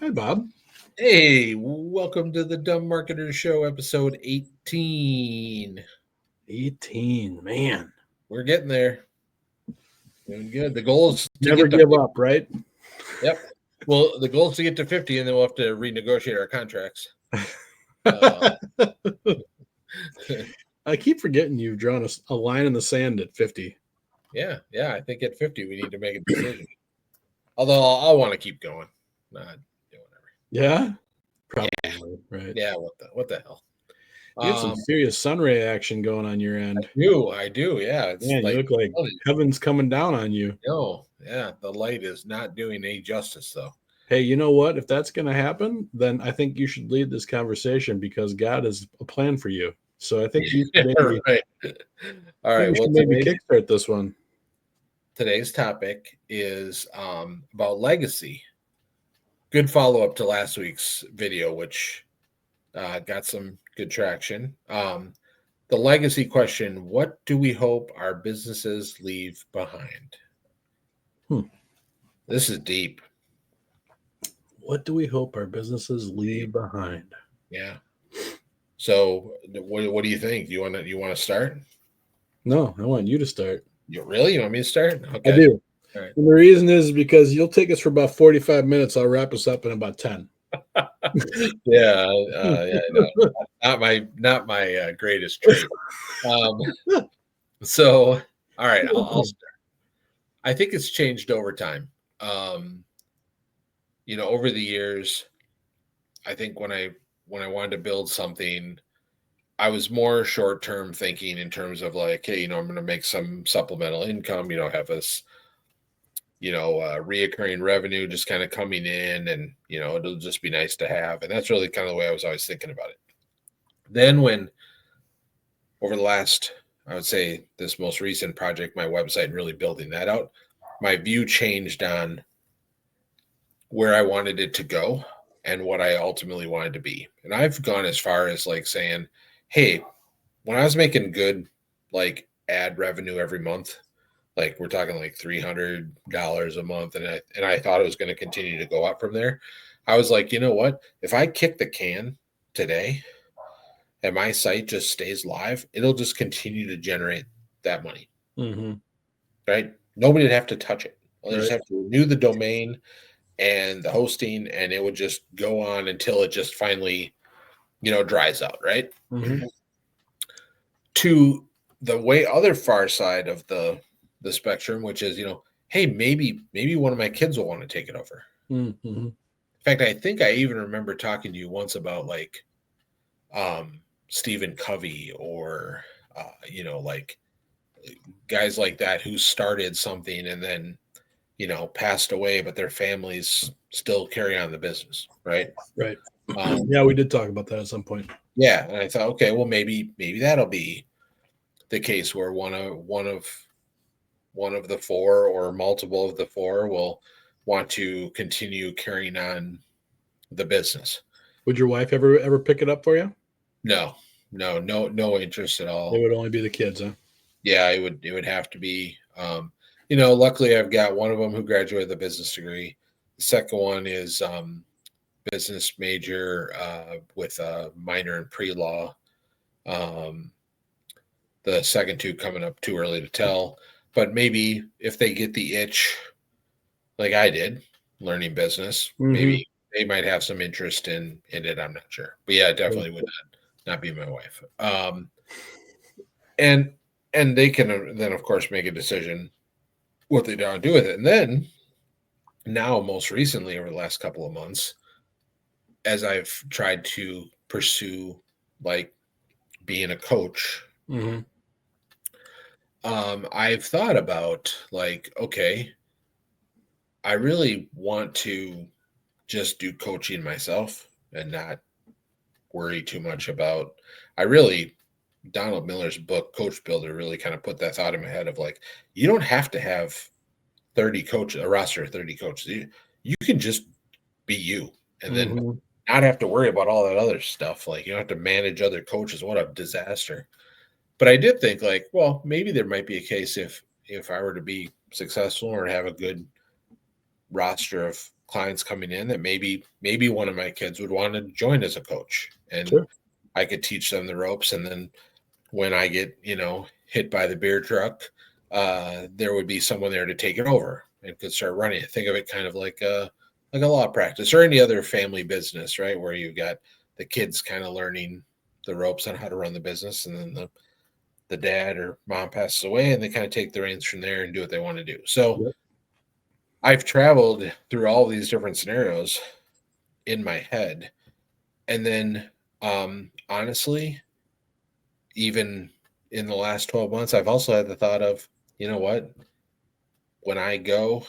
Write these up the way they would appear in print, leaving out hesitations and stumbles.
Hi, Bob. Hey, welcome to the Dumb Marketer Show, episode 18. 18, man. We're getting there. Doing good. The goal is to Never get to give 50. up, right? Yep. Well, the goal is to get to 50, and then we'll have to renegotiate our contracts. Uh, I keep forgetting you've drawn a line in the sand at 50. yeah. I think at 50, we need to make a decision. Although I'll want to keep going. Not doing whatever. Yeah? Probably, Yeah. right. Yeah. What the hell? You have some serious sun ray action going on your end. I do. Yeah. It's Man, you like, look like heaven's coming down on you. no. Yeah. The light is not doing any justice, though. Hey, you know what? If that's going to happen, then I think you should lead this conversation because God has a plan for you. So I think you should maybe, Right. All right. Well, maybe kickstart this one. Today's topic is about legacy. Good follow up to last week's video, which got some good traction. The legacy question: what do we hope our businesses leave behind? This is deep. What do we hope our businesses leave behind? Yeah. So, what do you think? You want to start? No, I want you to start. You want me to start? Okay. I do. All right. And the reason is because you'll take us for about 45 minutes. I'll wrap us up in about 10. Yeah, no, not my greatest trait. So, all right, I'll start. I think it's changed over time. Over the years, I think when I wanted to build something, I was more short term thinking in terms of like, hey, I'm going to make some supplemental income. Have this, reoccurring revenue just kind of coming in, and it'll just be nice to have. And that's really kind of the way I was always thinking about it. Then when over the last, I would say this most recent project, my website, and really building that out, my view changed on where I wanted it to go and what I ultimately wanted to be. And I've gone as far as like saying, hey, when I was making good like ad revenue every month, like we're talking like $300 a month, and I thought it was going to continue to go up from there. I was like, you know what? If I kick the can today and my site just stays live, it'll just continue to generate that money. Mm-hmm. Right? Nobody would have to touch it. They just Right. have to renew the domain and the hosting, and it would just go on until it just finally, dries out. Right? Mm-hmm. To the way other far side of the spectrum, which is, hey, maybe one of my kids will want to take it over. Mm-hmm. In fact, I think I even remember talking to you once about like Stephen Covey or like guys like that who started something and then passed away, but their families still carry on the business, right? Right. Yeah, we did talk about that at some point. Yeah, and I thought, okay, well, maybe that'll be the case where one of the four or multiple of the four will want to continue carrying on the business. Would your wife ever pick it up for you? No interest at all. It would only be the kids, huh? Yeah, it would have to be. Luckily, I've got one of them who graduated the business degree. The second one is business major with a minor in pre-law. The second two coming up too early to tell, but maybe if they get the itch, like I did, learning business, maybe they might have some interest in it. I'm not sure, but yeah, it definitely would not be my wife. And they can then, of course, make a decision what they want to do with it. And then now, most recently, over the last couple of months, as I've tried to pursue like being a coach, I've thought about like, okay, I really want to just do coaching myself and not worry too much about. Donald Miller's book, Coach Builder, really kind of put that thought in my head of like, you don't have to have 30 coaches, a roster of 30 coaches. You can just be you and then not have to worry about all that other stuff. Like, you don't have to manage other coaches. What a disaster. But I did think like, well, maybe there might be a case if I were to be successful or have a good roster of clients coming in that maybe one of my kids would want to join as a coach, and Sure. I could teach them the ropes. And then when I get, hit by the beer truck, there would be someone there to take it over and could start running it. Think of it kind of like a law practice or any other family business, right? Where you've got the kids kind of learning the ropes on how to run the business, and then the dad or mom passes away and they kind of take the reins from there and do what they want to do. So Yep. I've traveled through all these different scenarios in my head. And then honestly, even in the last 12 months, I've also had the thought of, you know what? When I go,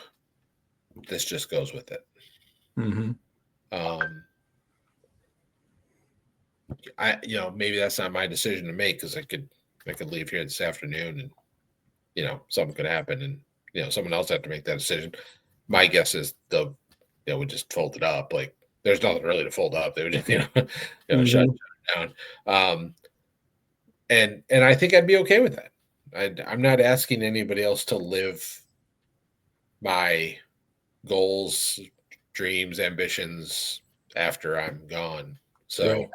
this just goes with it. Mm-hmm. Maybe that's not my decision to make, because I could leave here this afternoon and, something could happen and, someone else have to make that decision. My guess is they would just fold it up. Like, there's nothing really to fold up. They would just, Mm-hmm. shut it down. And I think I'd be okay with that. I'm not asking anybody else to live my goals, dreams, ambitions after I'm gone. So, Right.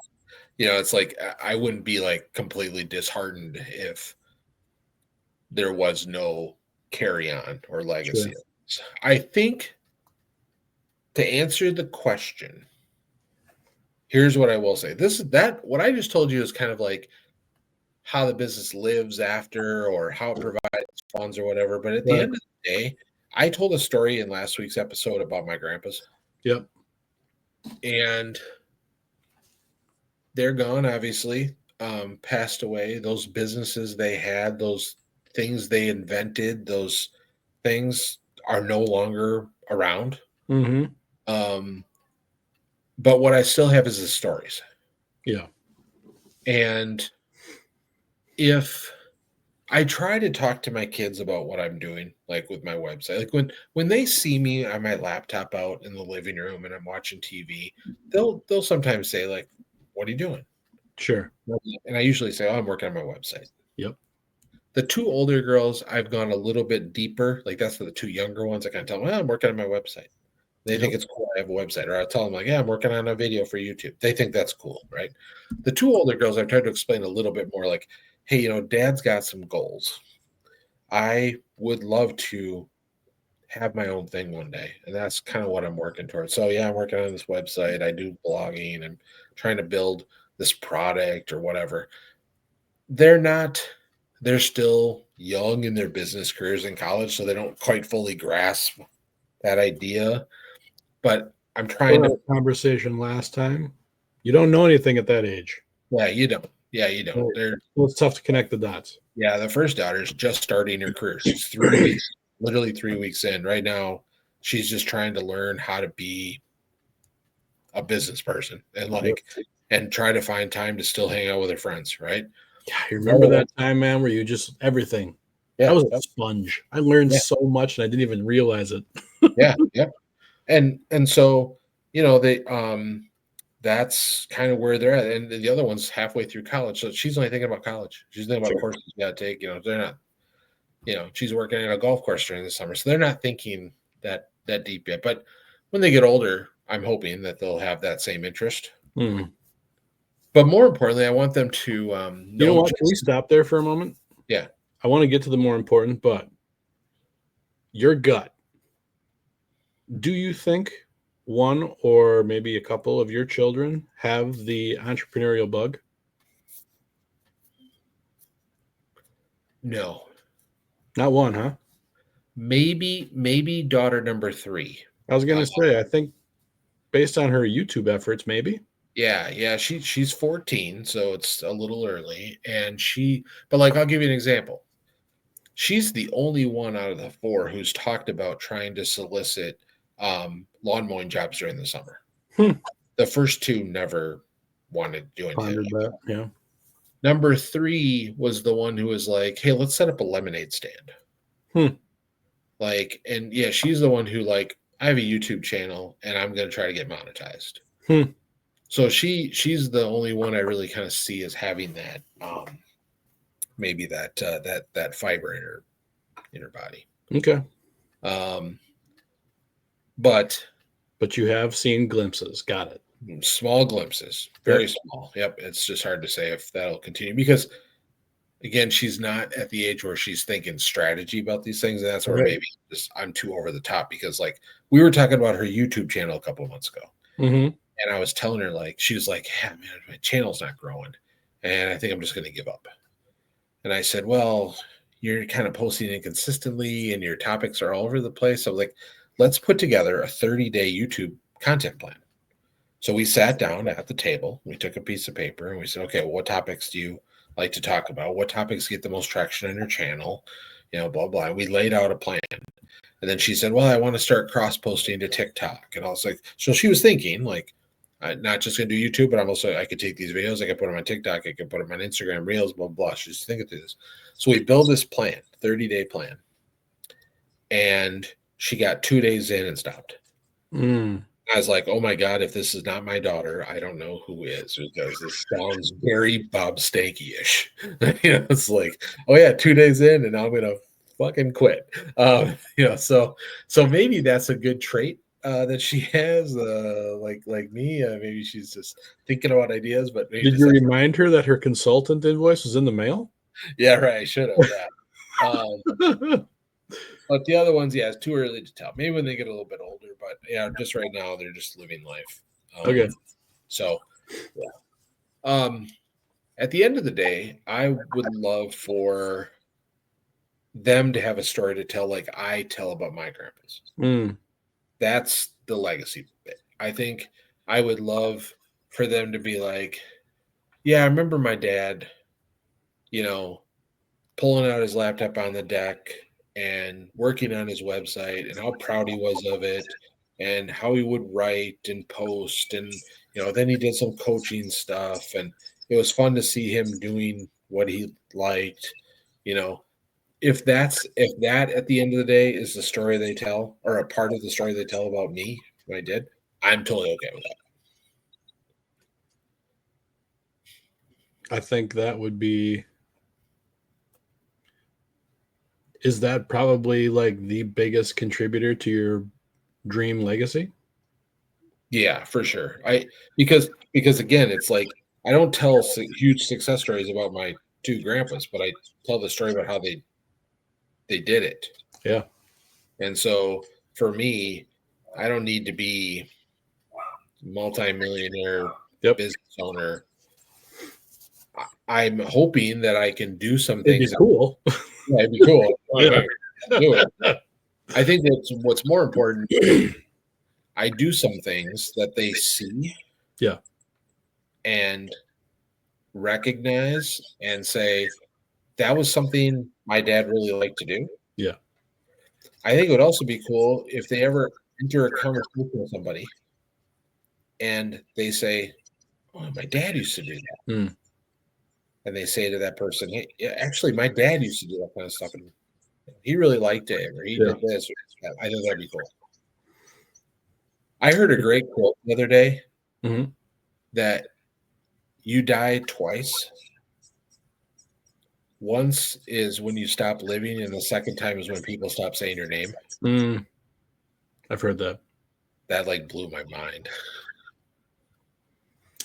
it's like I wouldn't be like completely disheartened if there was no carry on or legacy. Sure. I think, to answer the question, here's what I will say. What I just told you is kind of like how the business lives after, or how it provides funds or whatever. But at the Right. end of the day, I told a story in last week's episode about my grandpas. Yep. And they're gone, obviously, passed away. Those businesses they had, those things they invented, those things are no longer around. Mm-hmm. But what I still have is the stories. Yeah. And if I try to talk to my kids about what I'm doing, like with my website, like when they see me on my laptop out in the living room and I'm watching TV, they'll sometimes say, like, "What are you doing?" Sure. And I usually say, "Oh, I'm working on my website." Yep. The two older girls, I've gone a little bit deeper. Like, that's the two younger ones. I kind of tell them, "Well, I'm working on my website." They think it's cool I have a website. Or I'll tell them, like, "Yeah, I'm working on a video for YouTube." They think that's cool, right? The two older girls, I've tried to explain a little bit more, like, "Hey, Dad's got some goals. I would love to have my own thing one day." And that's kind of what I'm working towards. So yeah, I'm working on this website. I do blogging and trying to build this product or whatever. They're still young in their business careers in college, so they don't quite fully grasp that idea. But I'm trying to. Conversation last time. You don't know anything at that age. Yeah, you don't. Right. Well, it's tough to connect the dots. Yeah, the first daughter's just starting her career. She's 3 weeks, literally 3 weeks in. Right now, she's just trying to learn how to be a business person and try to find time to still hang out with her friends, right? Yeah, you remember that time, man, where you just everything. Yeah, I was a sponge. I learned Yeah. so much and I didn't even realize it. yeah. And so, they that's kind of where they're at. And the other one's halfway through college. So she's only thinking about college. She's thinking about courses you gotta take. They're not, she's working at a golf course during the summer. So they're not thinking that deep yet. But when they get older, I'm hoping that they'll have that same interest. Mm. But more importantly, I want them to You know what? Can we stop there for a moment? Yeah. I want to get to the more important, but your gut. Do you think one or maybe a couple of your children have the entrepreneurial bug? No. Not one, huh? Maybe daughter number 3. I was going to say, I think based on her YouTube efforts, maybe. Yeah. She's 14, so it's a little early. But like, I'll give you an example. She's the only one out of the 4 who's talked about trying to solicit lawn mowing jobs during the summer. The first 2 never wanted to do anything. That, yeah. Number 3 was the one who was like, "Hey, let's set up a lemonade stand." Like, and yeah, she's the one who, like, I have a YouTube channel and I'm going to try to get monetized. So she's the only one I really kind of see as having that, maybe that fiber in her body. Okay. but you have seen glimpses. Got it. small glimpses, very small. Yep. It's just hard to say if that'll continue because, again, she's not at the age where she's thinking strategy about these things. And that's where Right. maybe just I'm too over the top because, like, we were talking about her YouTube channel a couple of months ago. Mm-hmm. And I was telling her, like, she was like, yeah, man, my channel's not growing. And I think I'm just going to give up. And I said, well, you're kind of posting inconsistently and your topics are all over the place. So, like, let's put together a 30-day YouTube content plan. So we sat down at the table, we took a piece of paper and we said, okay, well, what topics do you like to talk about? What topics get the most traction on your channel? Blah, blah. And we laid out a plan. And then she said, well, I want to start cross posting to TikTok. And I was like, so she was thinking, like, I'm not just going to do YouTube, but I could take these videos, I could put them on TikTok, I could put them on Instagram, Reels, blah, blah. She's thinking through this. So we built this plan, 30-day plan. And she got 2 days in and stopped. Mm. I was like, oh my God, if this is not my daughter, I don't know who is, because this sounds very Bob Stanky-ish. It's like, oh yeah, 2 days in and I'm gonna fucking quit. So maybe that's a good trait that she has, like me. Maybe she's just thinking about ideas, but maybe Did you remind her that her consultant invoice was in the mail? yeah, right. I should have. Yeah. But the other ones, yeah, it's too early to tell. Maybe when they get a little bit older, but yeah, just right now they're just living life. Okay. So, yeah. At the end of the day, I would love for them to have a story to tell, like I tell about my grandpas. Mm. That's the legacy bit. I think I would love for them to be like, yeah, I remember my dad, pulling out his laptop on the deck and working on his website and how proud he was of it and how he would write and post. And, then he did some coaching stuff and it was fun to see him doing what he liked. If that at the end of the day is the story they tell or a part of the story they tell about me, what I did, I'm totally okay with that. I think that would be. Is that probably like the biggest contributor to your dream legacy? Yeah, for sure. Because again, it's like I don't tell huge success stories about my two grandpas, but I tell the story about how they did it. Yeah. And so for me, I don't need to be multi-millionaire business owner. I'm hoping that I can do some things. It'd be cool. Yeah, it'd be cool. Yeah. Do it. I think that's what's more important. I do some things that they see. Yeah. And recognize and say, that was something my dad really liked to do. Yeah. I think it would also be cool if they ever enter a conversation with somebody and they say, oh, my dad used to do that. Mm. And they say to that person, hey, yeah, actually, my dad used to do that kind of stuff. And he really liked it. Or he did this. Or that. I think that'd be cool. I heard a great quote the other day that you die twice. Once is when you stop living, and the second time is when people stop saying your name. Mm. I've heard that. That like blew my mind.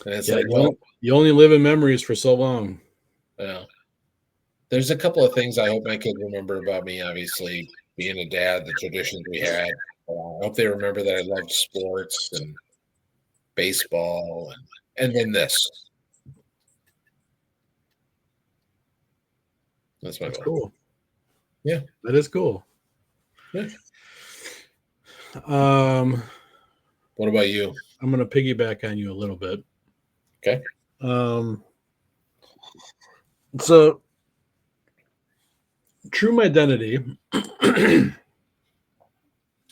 And it's you only live in memories for so long. Yeah. There's a couple of things I hope my kids remember about me. Obviously, being a dad, the traditions we had. I hope they remember that I loved sports and baseball, and then this. That's my goal. Cool. Yeah, that is cool. Yeah. What about you? I'm going to piggyback on you a little bit. Okay. So, True Identity,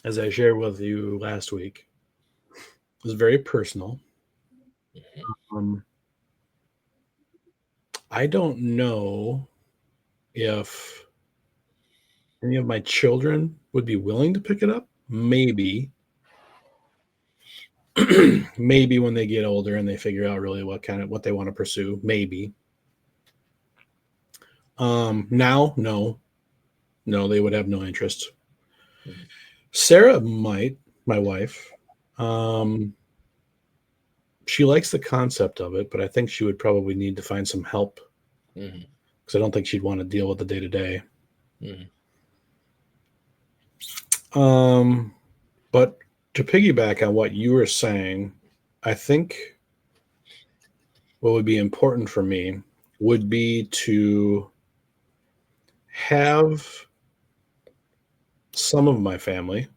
as I shared with you last week, is very personal. I don't know if any of my children would be willing to pick it up. Maybe. Maybe when they get older and they figure out really what they want to pursue. Maybe. Now, no, they would have no interest. Sarah might, my wife. She likes the concept of it, but I think she would probably need to find some help Mhm. because I don't think she'd want to deal with the day to day. Mhm. But to piggyback on what you were saying, I think what would be important for me would be to have some of my family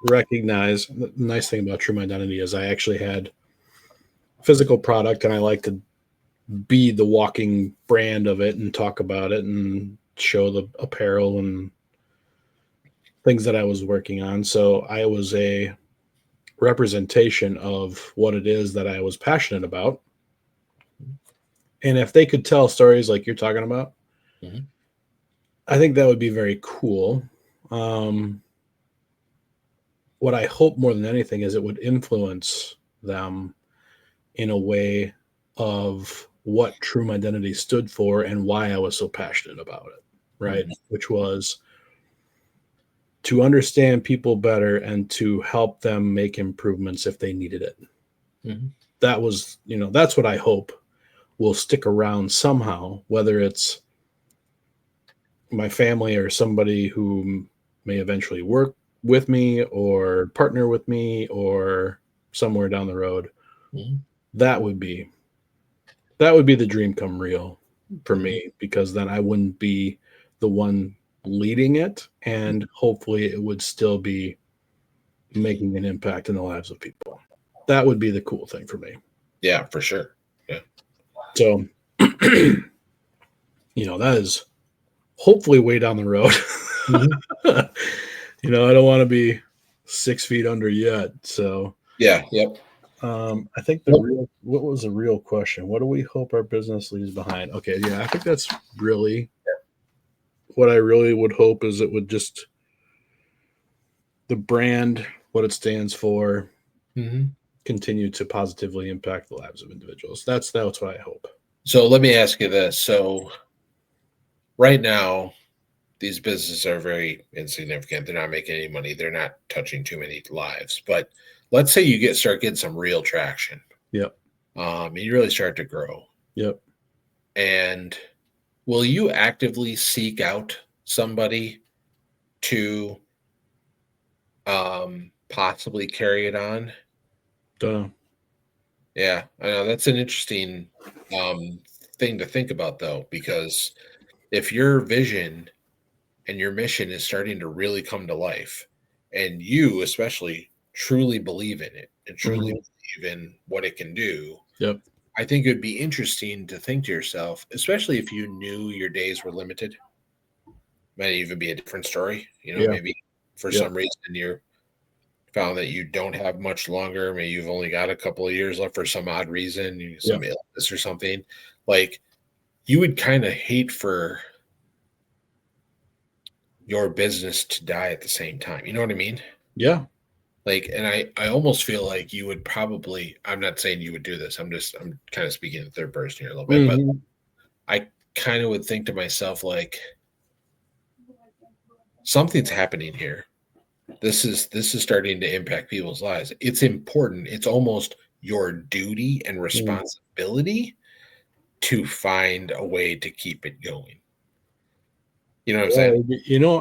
recognize the nice thing about True Identity is I actually had physical product and I like to be the walking brand of it and talk about it and show the apparel and things that I was working on. So I was a representation of what it is that I was passionate about. And if they could tell stories like you're talking about, Mhm. I think that would be very cool. Um, what I hope more than anything is it would influence them in a way of what True Identity stood for and why I was so passionate about it, right? Mhm. Which was to understand people better and to help them make improvements if they needed it. Mhm. That was, that's what I hope will stick around somehow, whether it's my family or somebody who may eventually work with me or partner with me or somewhere down the road. Mhm. That would be the dream come real for Mhm. me because then I wouldn't be the one leading it and hopefully it would still be making an impact in the lives of people. That would be the cool thing for me. Yeah, for sure. Yeah. So, that is hopefully way down the road. Mhm. I don't want to be 6 feet under yet. So, Yeah. Yep. I think Yep. what was the real question? What do we hope our business leaves behind? Okay. Yeah. I think that's really what I really would hope is it would just the brand, what it stands for, Mhm. continue to positively impact the lives of individuals. That's what I hope. So let me ask you this. So right now, these businesses are very insignificant. They're not making any money. They're not touching too many lives. But let's say you start getting some real traction. Yep. And you really start to grow. Yep. And will you actively seek out somebody to possibly carry it on? Don't know. Yeah, I know that's an interesting um, thing to think about, though, because if your vision and your mission is starting to really come to life, and you especially truly believe in it and truly Mhm. believe in what it can do, Yep. I think it'd be interesting to think to yourself, especially if you knew your days were limited. Might even be a different story. Yeah. Maybe for Yep. some reason you're found that you don't have much longer. Maybe you've only got a couple of years left for some odd reason, some Yep. illness or something. Like you would kind of hate for your business to die at the same time. You know what I mean? Yeah. Like, and I almost feel like you would probably, I'm not saying you would do this. I'm kind of speaking in third person here a little bit, but Mhm. I kind of would think to myself, like, something's happening here. This is starting to impact people's lives. It's important. It's almost your duty and Mm. responsibility to find a way to keep it going. You know what I'm saying? Yeah,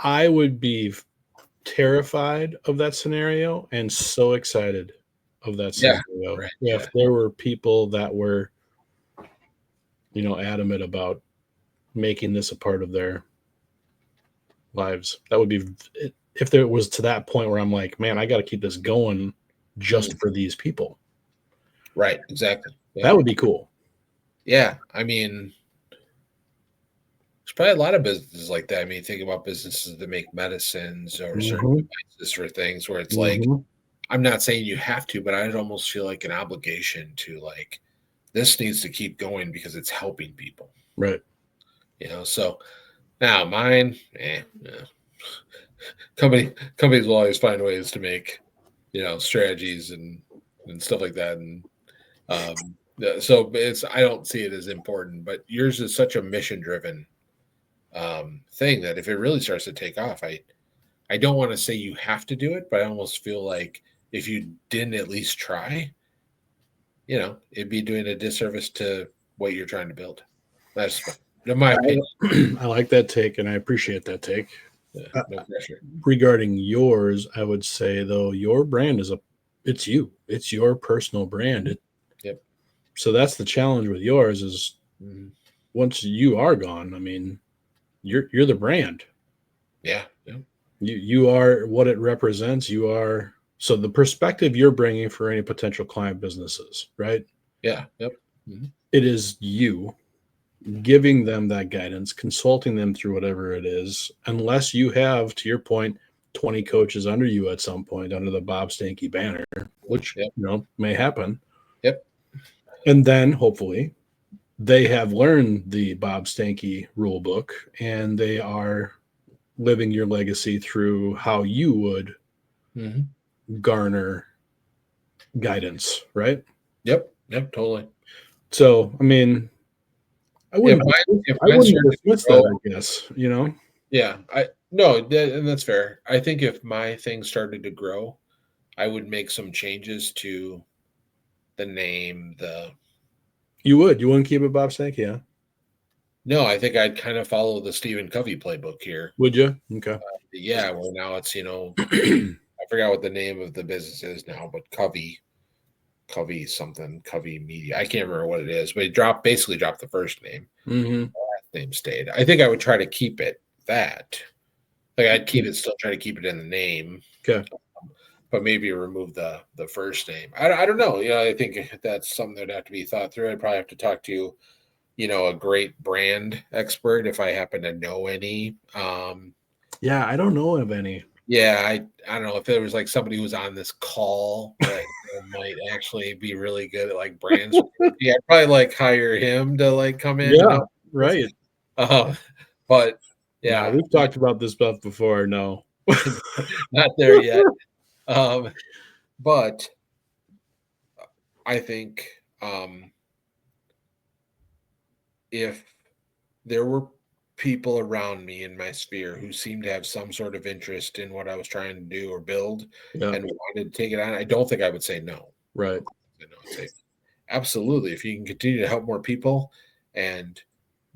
I would be terrified of that scenario and so excited of that Yeah. scenario Right. Yeah. if there were people that were, adamant about making this a part of their lives. That would be if there was to that point where I'm like, man, I got to keep this going just Mm, for these people. right. Exactly. Yeah. That would be cool. Yeah. I mean, there's probably a lot of businesses like that. I mean, think about businesses that make medicines or certain Hmm. devices for things where it's like, Hmm. I'm not saying you have to, but I'd almost feel like an obligation to like, this needs to keep going because it's helping people, Right. So now mine, yeah. Companies will always find ways to make, strategies and stuff like that. And so I don't see it as important, but yours is such a mission driven thing that if it really starts to take off, I I don't want to say you have to do it, but I almost feel like if you didn't at least try, it'd be doing a disservice to what you're trying to build. That's my opinion. I like that take, and I appreciate that take. No pressure. Regarding yours, I would say though your brand it's you. It's your personal brand. Yep. So that's the challenge with yours is once you are gone, I mean, you're the brand. Yeah. Yeah. You are what it represents. You are so the perspective you're bringing for any potential client businesses, right? Yeah. Yep. It is you giving them that guidance, consulting them through whatever it is, unless you have, to your point, 20 coaches under you at some point under the Bob Stanky banner, which may happen. Yep. And then hopefully they have learned the Bob Stanky rule book and they are living your legacy through how you would garner guidance, right? Yep. Yep. Totally. So, I mean, I wouldn't dismiss that, I guess, Yeah. And that's fair. I think if my thing started to grow, I would make some changes to the name, You wouldn't keep it Bob Stanky, huh? No, I think I'd kind of follow the Stephen Covey playbook here. Would you? Okay. Yeah, well now it's, I forgot what the name of the business is now, but Covey Media. I can't remember what it is, but it basically dropped the first name. Mm-hmm. The last name stayed. I think I would try to keep it that. Like I'd still try to keep it in the name. Okay. But maybe remove the first name. I don't know. I think that's something that'd have to be thought through. I'd probably have to talk to, a great brand expert if I happen to know any. Yeah, I don't know of any. Yeah, I don't know if there was like somebody who was on this call that might actually be really good at like brands. Yeah, I'd probably like hire him to like come in. Yeah, right. But yeah, we've talked about this stuff before. No, not there yet. But I think if there were people around me in my sphere who seemed to have some sort of interest in what I was trying to do or build and wanted to take it on, I don't think I would say no. Right. I'd say absolutely. If you can continue to help more people and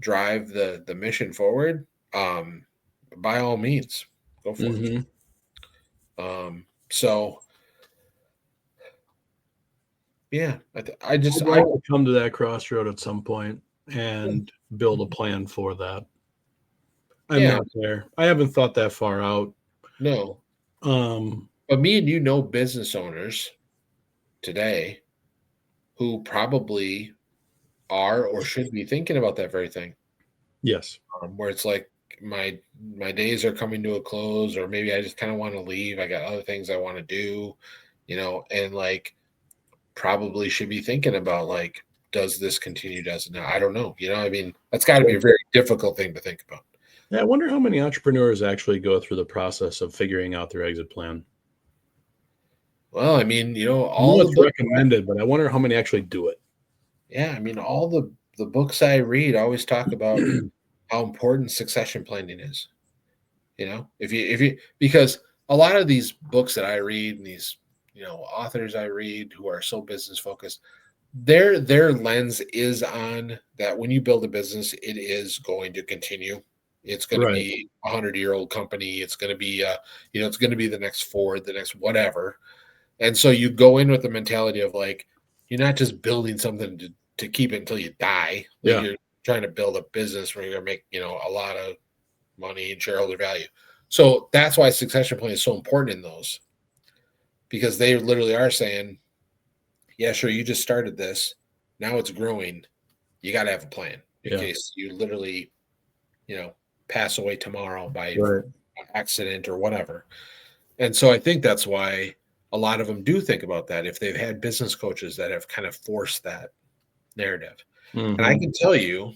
drive the mission forward, by all means, go for it. So yeah, I will come to that crossroad at some point and build a plan for that. I'm not there. I haven't thought that far out. No. But me and business owners today who probably are or should be thinking about that very thing. Yes. Where it's like my days are coming to a close, or maybe I just kind of want to leave. I got other things I want to do, and like probably should be thinking about like, does this continue? Does it not? I don't know. I mean, that's got to be a very difficult thing to think about. Yeah, I wonder how many entrepreneurs actually go through the process of figuring out their exit plan. Well, I mean, all it's recommended, but I wonder how many actually do it. Yeah, I mean, all the books I read always talk about how important succession planning is. If you because a lot of these books that I read and these authors I read who are so business focused, their lens is on that when you build a business, it is going to continue. It's going to be a 100-year-old company. It's going to be it's going to be the next Ford, the next whatever. And so you go in with the mentality of like, you're not just building something to keep it until you die. Like you're trying to build a business where you're going to make, a lot of money and shareholder value. So that's why succession planning is so important in those, because they literally are saying, yeah, sure, you just started this. Now it's growing. You got to have a plan in case you literally, pass away tomorrow by accident or whatever. And so I think that's why a lot of them do think about that if they've had business coaches that have kind of forced that narrative. And I can tell you,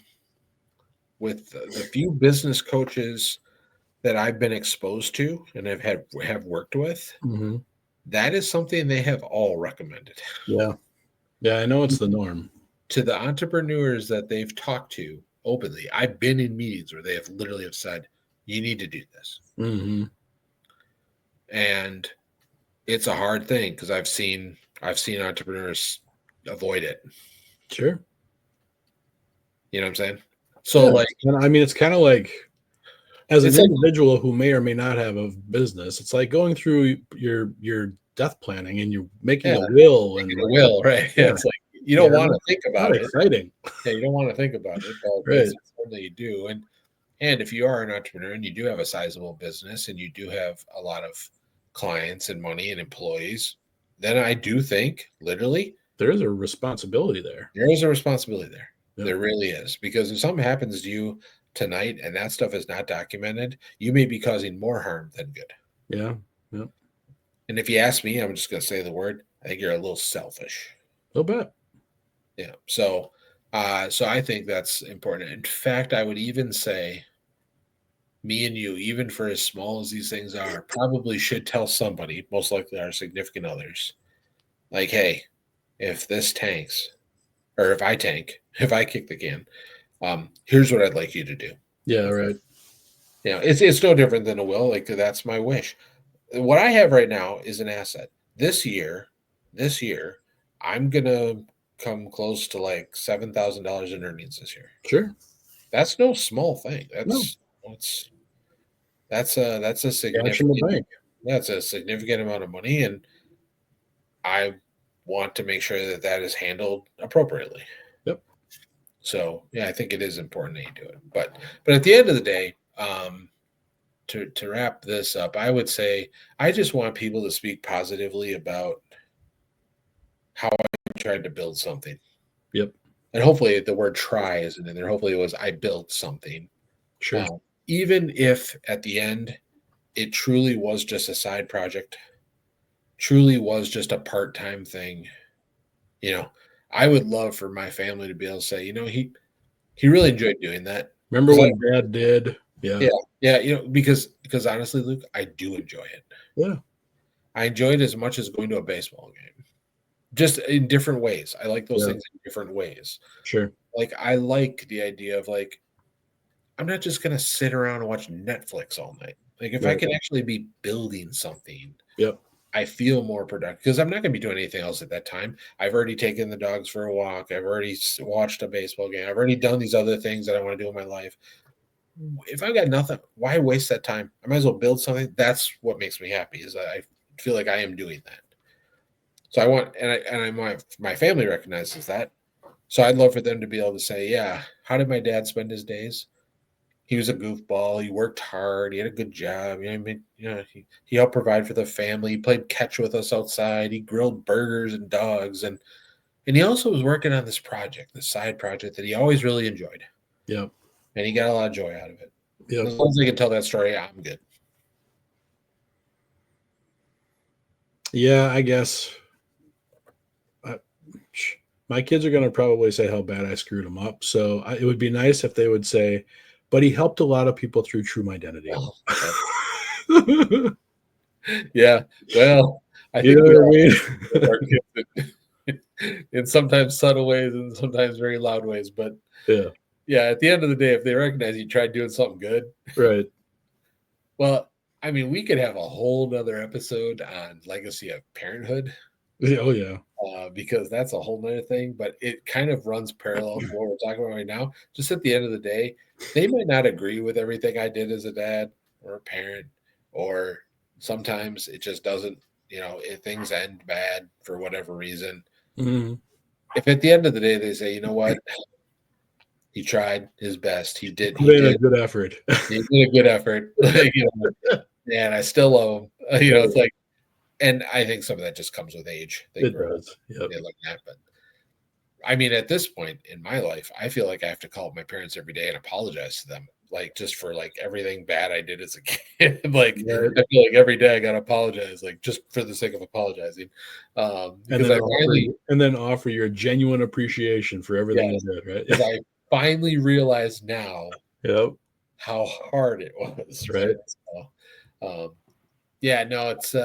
with the few business coaches that I've been exposed to and have worked with, that is something they have all recommended. Yeah, I know it's the norm. To the entrepreneurs that they've talked to openly, I've been in meetings where they have literally said, "You need to do this." and it's a hard thing because I've seen entrepreneurs avoid it. Sure. You know what I'm saying? So Yeah. like, And I mean, it's kind of like, as an it's like, individual who may or may not have a business, it's like going through your death planning and you're making yeah, a will and it will, right? Yeah, yeah, it's like you yeah, don't want to think not about it. exciting. Yeah, you don't want to think about it, but Right. it's something you do. And if you are an entrepreneur and you do have a sizable business and you do have a lot of clients and money and employees, then I do think literally There is a responsibility there. there is a responsibility there. Yep. There really is. Because if something happens to you tonight and that stuff is not documented, you may be causing more harm than good. Yeah. Yep. And if you ask me, I'm just going to say the word, I think you're a little selfish. A little bit. Yeah. So I think that's important. In fact, I would even say me and you, even for as small as these things are, probably should tell somebody, most likely our significant others, like, hey, if this tanks, or if I tank, if I kick the can, here's what I'd like you to do. Yeah. Right. You know, it's no different than a will. Like that's my wish. What I have right now is an asset. This year, I'm gonna come close to like $7,000 in earnings this year. Sure. That's no small thing. No. That's a Cash in the significant bank. that's a significant amount of money, and I want to make sure that that is handled appropriately. Yep. So yeah, I think it is important that you do it. But at the end of the day, to wrap this up, I would say I just want people to speak positively about how I tried to build something. Yep. And hopefully the word try isn't in there. Hopefully it was I built something. Sure. Even if at the end it truly was just a side project, truly was just a part-time thing, you know, I would love for my family to be able to say, you know, he really enjoyed doing that. Remember 'Cause when Dad did? Yeah. yeah, yeah, you know, because honestly, Luke, I do enjoy it. Yeah. I enjoy it as much as going to a baseball game, just in different ways. I like those Yeah. things in different ways. Sure. Like I like the idea of like I'm not just gonna sit around and watch Netflix all night. Like if I Right. can actually be building something, Yep. I feel more productive because I'm not going to be doing anything else at that time. I've already taken the dogs for a walk. I've already watched a baseball game. I've already done these other things that I want to do in my life. If I've got nothing, why waste that time? I might as well build something. That's what makes me happy is that I feel like I am doing that. So I want, my family recognizes that. So I'd love for them to be able to say, yeah, how did my dad spend his days? He was a goofball. He worked hard. He had a good job. You know, I mean, you know, he helped provide for the family. He played catch with us outside. He grilled burgers and dogs, and he also was working on this project, this side project that he always really enjoyed. Yep. And he got a lot of joy out of it. Yep. As long as I can tell that story, I'm good. Yeah, I guess. My kids are going to probably say how bad I screwed them up. So it would be nice if they would say, but he helped a lot of people through True Identity. Yeah. Well, I You think know we what I mean? all our kids in sometimes subtle ways and sometimes very loud ways. But Yeah. yeah, at the end of the day, if they recognize you tried doing something good, Right. well, I mean, we could have a whole nother episode on legacy of parenthood. Oh, yeah. Because that's a whole nother thing, but it kind of runs parallel to what we're talking about right now. Just at the end of the day, they might not agree with everything I did as a dad or a parent, or sometimes it just doesn't, you know, if things end bad for whatever reason. Mm-hmm. If at the end of the day they say, you know what, he tried his best, he did A good effort. he did a good effort, you know, and I still love him. You know, it's like, and I think some of that just comes with age. It does. Yep. They look at, but I mean, at this point in my life, I feel like I have to call my parents every day and apologize to them, like just for like everything bad I did as a kid. Like Right. I feel like every day I gotta apologize, like just for the sake of apologizing. Because And then offer your genuine appreciation for everything you did, right? Because I finally realize now Yep. how hard it was. Right. So, yeah, no, it's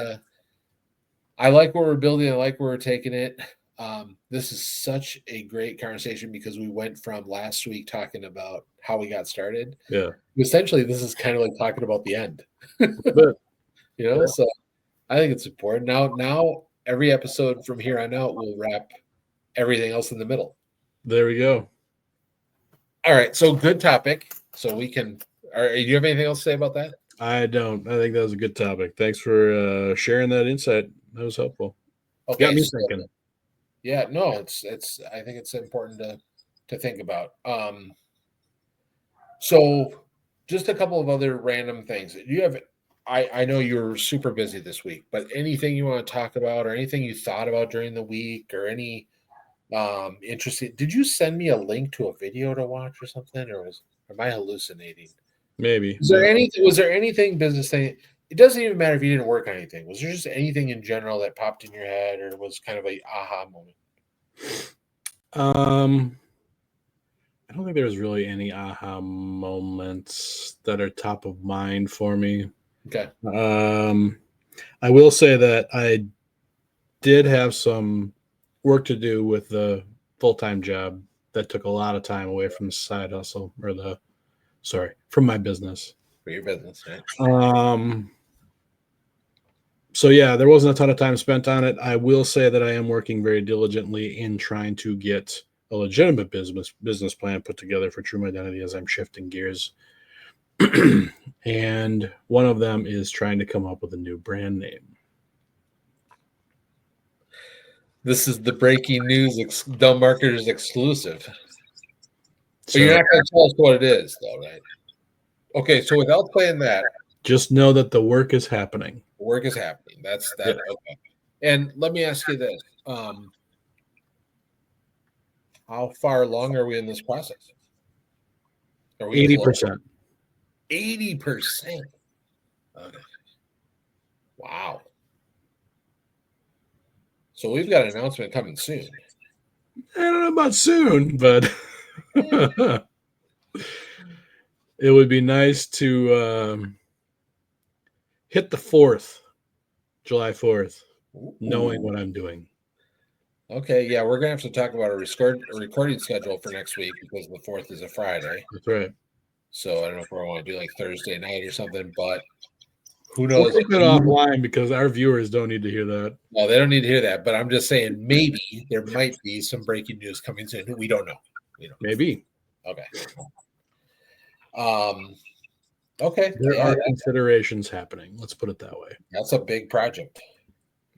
I like where we're building. I like where we're taking it. This is such a great conversation because we went from last week talking about how we got started. Yeah. Essentially, this is kind of like talking about the end. But, You know, yeah. so I think it's important. Now every episode from here on out will wrap everything else in the middle. There we go. All right, so good topic. So we can. Do you have anything else to say about that? I don't. I think that was a good topic. Thanks for sharing that insight. That was helpful. Okay, Got me so, thinking. yeah, no, it's. I think it's important to think about. So just a couple of other random things. Do you have? I know you're super busy this week, but anything you want to talk about, or anything you thought about during the week, or any interesting? Did you send me a link to a video to watch or something, or am I hallucinating? Maybe. Was there anything? Was there anything business thing? It doesn't even matter if you didn't work on anything. Was there just anything in general that popped in your head, or was kind of a aha moment? I don't think there's really any aha moments that are top of mind for me. Okay. I will say that I did have some work to do with the full-time job that took a lot of time away from the side hustle from my business. For your business, right? So yeah, there wasn't a ton of time spent on it. I will say that I am working very diligently in trying to get a legitimate business plan put together for True Identity as I'm shifting gears. And one of them is trying to come up with a new brand name. This is the breaking news, Dumb Marketers exclusive. So But you're not going to tell us what it is, though, right? Okay, so without playing that, just know that the work is happening. Work is happening. That's that. Yeah. Okay. And let me ask you this: how far along are we in this process? Are we 80%. 80%. Okay. Wow. So we've got an announcement coming soon. I don't know about soon, but it would be nice to hit the 4th, July 4th, knowing what I'm doing. Okay, yeah, we're gonna have to talk about a recording schedule for next week because the 4th is a Friday. That's right. So I don't know if we want to do like Thursday night or something, but who We'll knows? take that offline because our viewers don't need to hear that. No, they don't need to hear that. But I'm just saying maybe there might be some breaking news coming soon. We don't know. Maybe. Okay. Okay. There are considerations happening. Let's put it that way. That's a big project.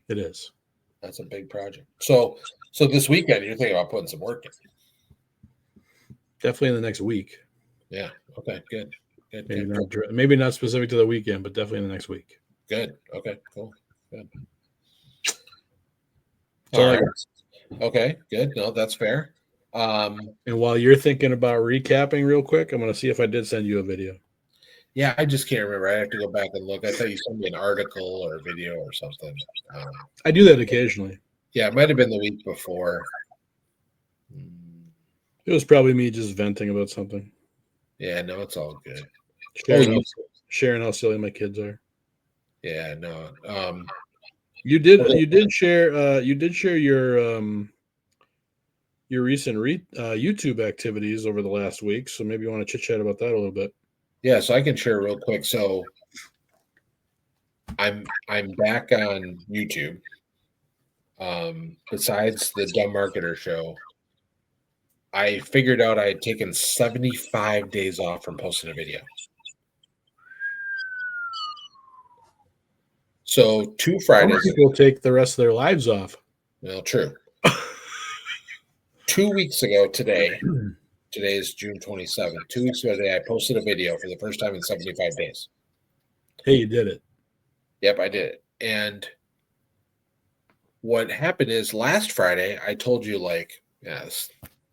It is. That's a big project. So this weekend you're thinking about putting some work in. Definitely in the next week. Yeah. Okay. Good. Maybe not specific to the weekend, but definitely in the next week. Good. Okay. Cool. Good. All right. Okay. Good. No, that's fair. And while you're thinking about recapping real quick, I'm going to see if I did send you a video. Yeah, I just can't remember. I have to go back and look. I thought you sent me an article or a video or something. I do that occasionally. Yeah, it might have been the week before. It was probably me just venting about something. Yeah, no, it's all good. Sharing how silly my kids are. Yeah, no. You did share your recent YouTube activities over the last week, so maybe you want to chit chat about that a little bit. Yeah, so I can share real quick. So I'm back on YouTube. Besides the Dumb Marketer show, I figured out I had taken 75 days off from posting a video. So 2 Fridays. People take the rest of their lives off. Well, true. 2 weeks ago today is June 27th. 2 weeks ago today, I posted a video for the first time in 75 days. Hey, you did it. Yep, I did it. And what happened is last Friday, I told you, this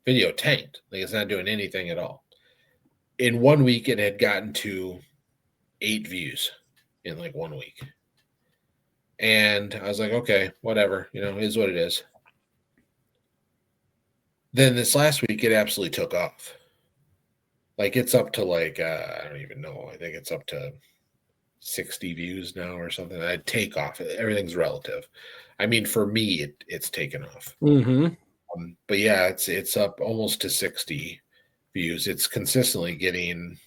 video tanked. It's not doing anything at all. In 1 week, it had gotten to 8 views in 1 week. And I was like, okay, whatever, it is what it is. Then this last week, it absolutely took off. It's up to I don't even know. I think it's up to 60 views now or something. I'd take off. Everything's relative. I mean, for me, it's taken off. Mm-hmm. But yeah, it's up almost to 60 views. It's consistently getting,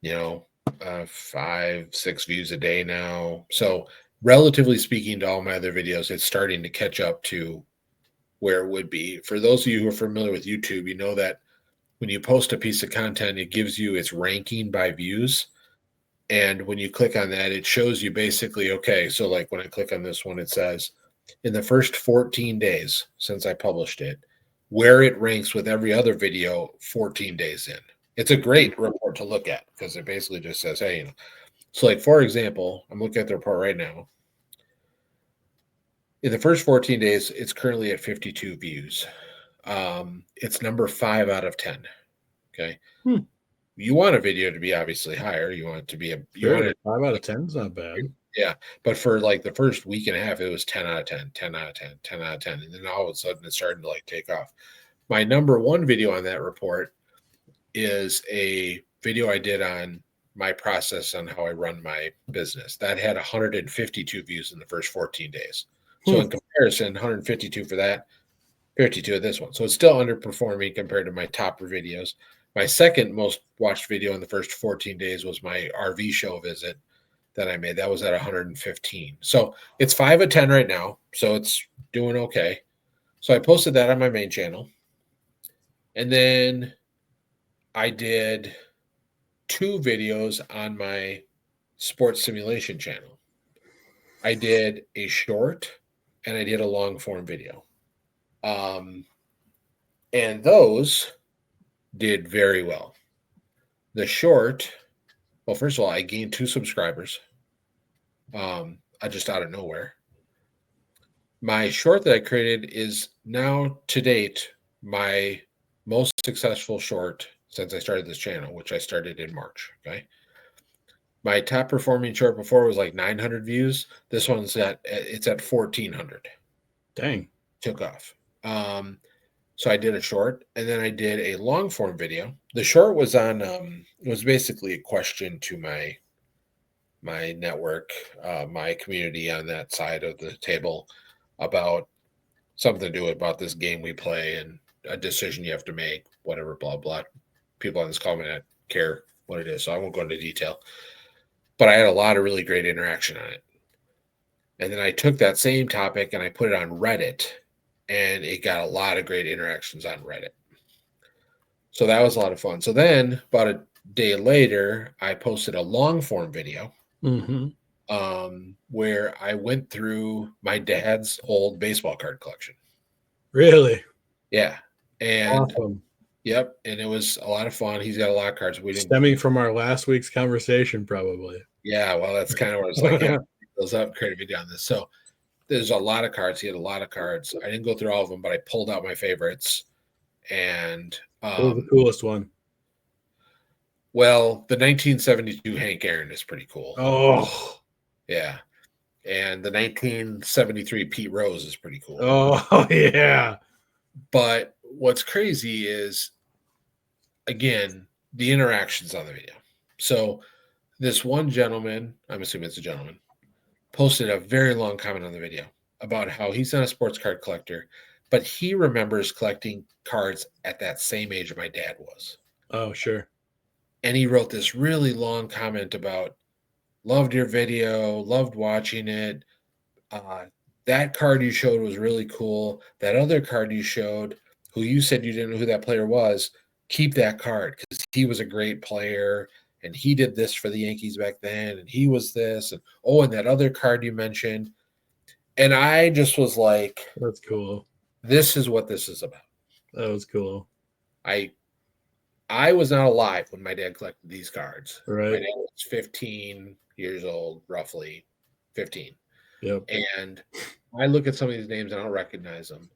5-6 views a day now. So relatively speaking to all my other videos, it's starting to catch up to where it would be. For those of you who are familiar with YouTube, you know that when you post a piece of content, it gives you its ranking by views. And when you click on that, it shows you basically, okay, so like when I click on this one, it says in the first 14 days since I published it, where it ranks with every other video 14 days in. It's a great report to look at because it basically just says, hey, you know, so like for example, I'm looking at the report right now. In the first 14 days, it's currently at 52 views. It's number 5 out of 10. Okay. Hmm. You want a video to be obviously higher. You want it to be you Sure, want it 5 out of 10 is not bad. Yeah, but for like the first week and a half, it was 10 out of 10, 10 out of 10, 10 out of 10. And then all of a sudden it's starting to like take off. My number one video on that report is a video I did on my process on how I run my business. That had 152 views in the first 14 days. So in comparison, 152 for that, 52 of this one. So it's still underperforming compared to my top videos. My second most watched video in the first 14 days was my RV show visit that I made. That was at 115. So it's 5 of 10 right now. So it's doing okay. So I posted that on my main channel. And then I did 2 videos on my sports simulation channel. I did a short and I did a long form video. And those did very well. The short, well, first of all, I gained 2 subscribers. I just out of nowhere. My short that I created is now to date my most successful short since I started this channel, which I started in March. Okay. My top performing short before was like 900 views. This one's it's at 1400. Dang. Took off. So I did a short and then I did a long form video. The short was on, it was basically a question to my network, my community on that side of the table about something to do about this game we play and a decision you have to make, whatever, blah, blah. People on this call may not care what it is, so I won't go into detail. But I had a lot of really great interaction on it. And then I took that same topic and I put it on Reddit, and it got a lot of great interactions on Reddit. So that was a lot of fun. So then, about a day later, I posted a long form video where I went through my dad's old baseball card collection. Really? Yeah. And Awesome. yep. And it was a lot of fun. He's got a lot of cards. Stemming from our last week's conversation, probably. Yeah. Well, that's kind of what it's like. Yeah, those up, create a video on this. So there's a lot of cards. He had a lot of cards. I didn't go through all of them, but I pulled out my favorites. And what was the coolest one? Well, the 1972 Hank Aaron is pretty cool. Oh. Yeah. And the 1973 Pete Rose is pretty cool. Oh, yeah. But what's crazy is, again, the interactions on the video. So this one gentleman, I'm assuming it's a gentleman, posted a very long comment on the video about how he's not a sports card collector, but he remembers collecting cards at that same age my dad was. Oh, sure. And he wrote this really long comment about, loved your video, loved watching it. That card you showed was really cool. That other card you showed, who you said you didn't know who that player was, keep that card because he was a great player and he did this for the Yankees back then and he was this. And oh, and that other card you mentioned. And I just was like, that's cool. This is what this is about. That was cool. I was not alive when my dad collected these cards. Right. My dad was 15 years old, roughly 15. Yep. And I look at some of these names and I don't recognize them.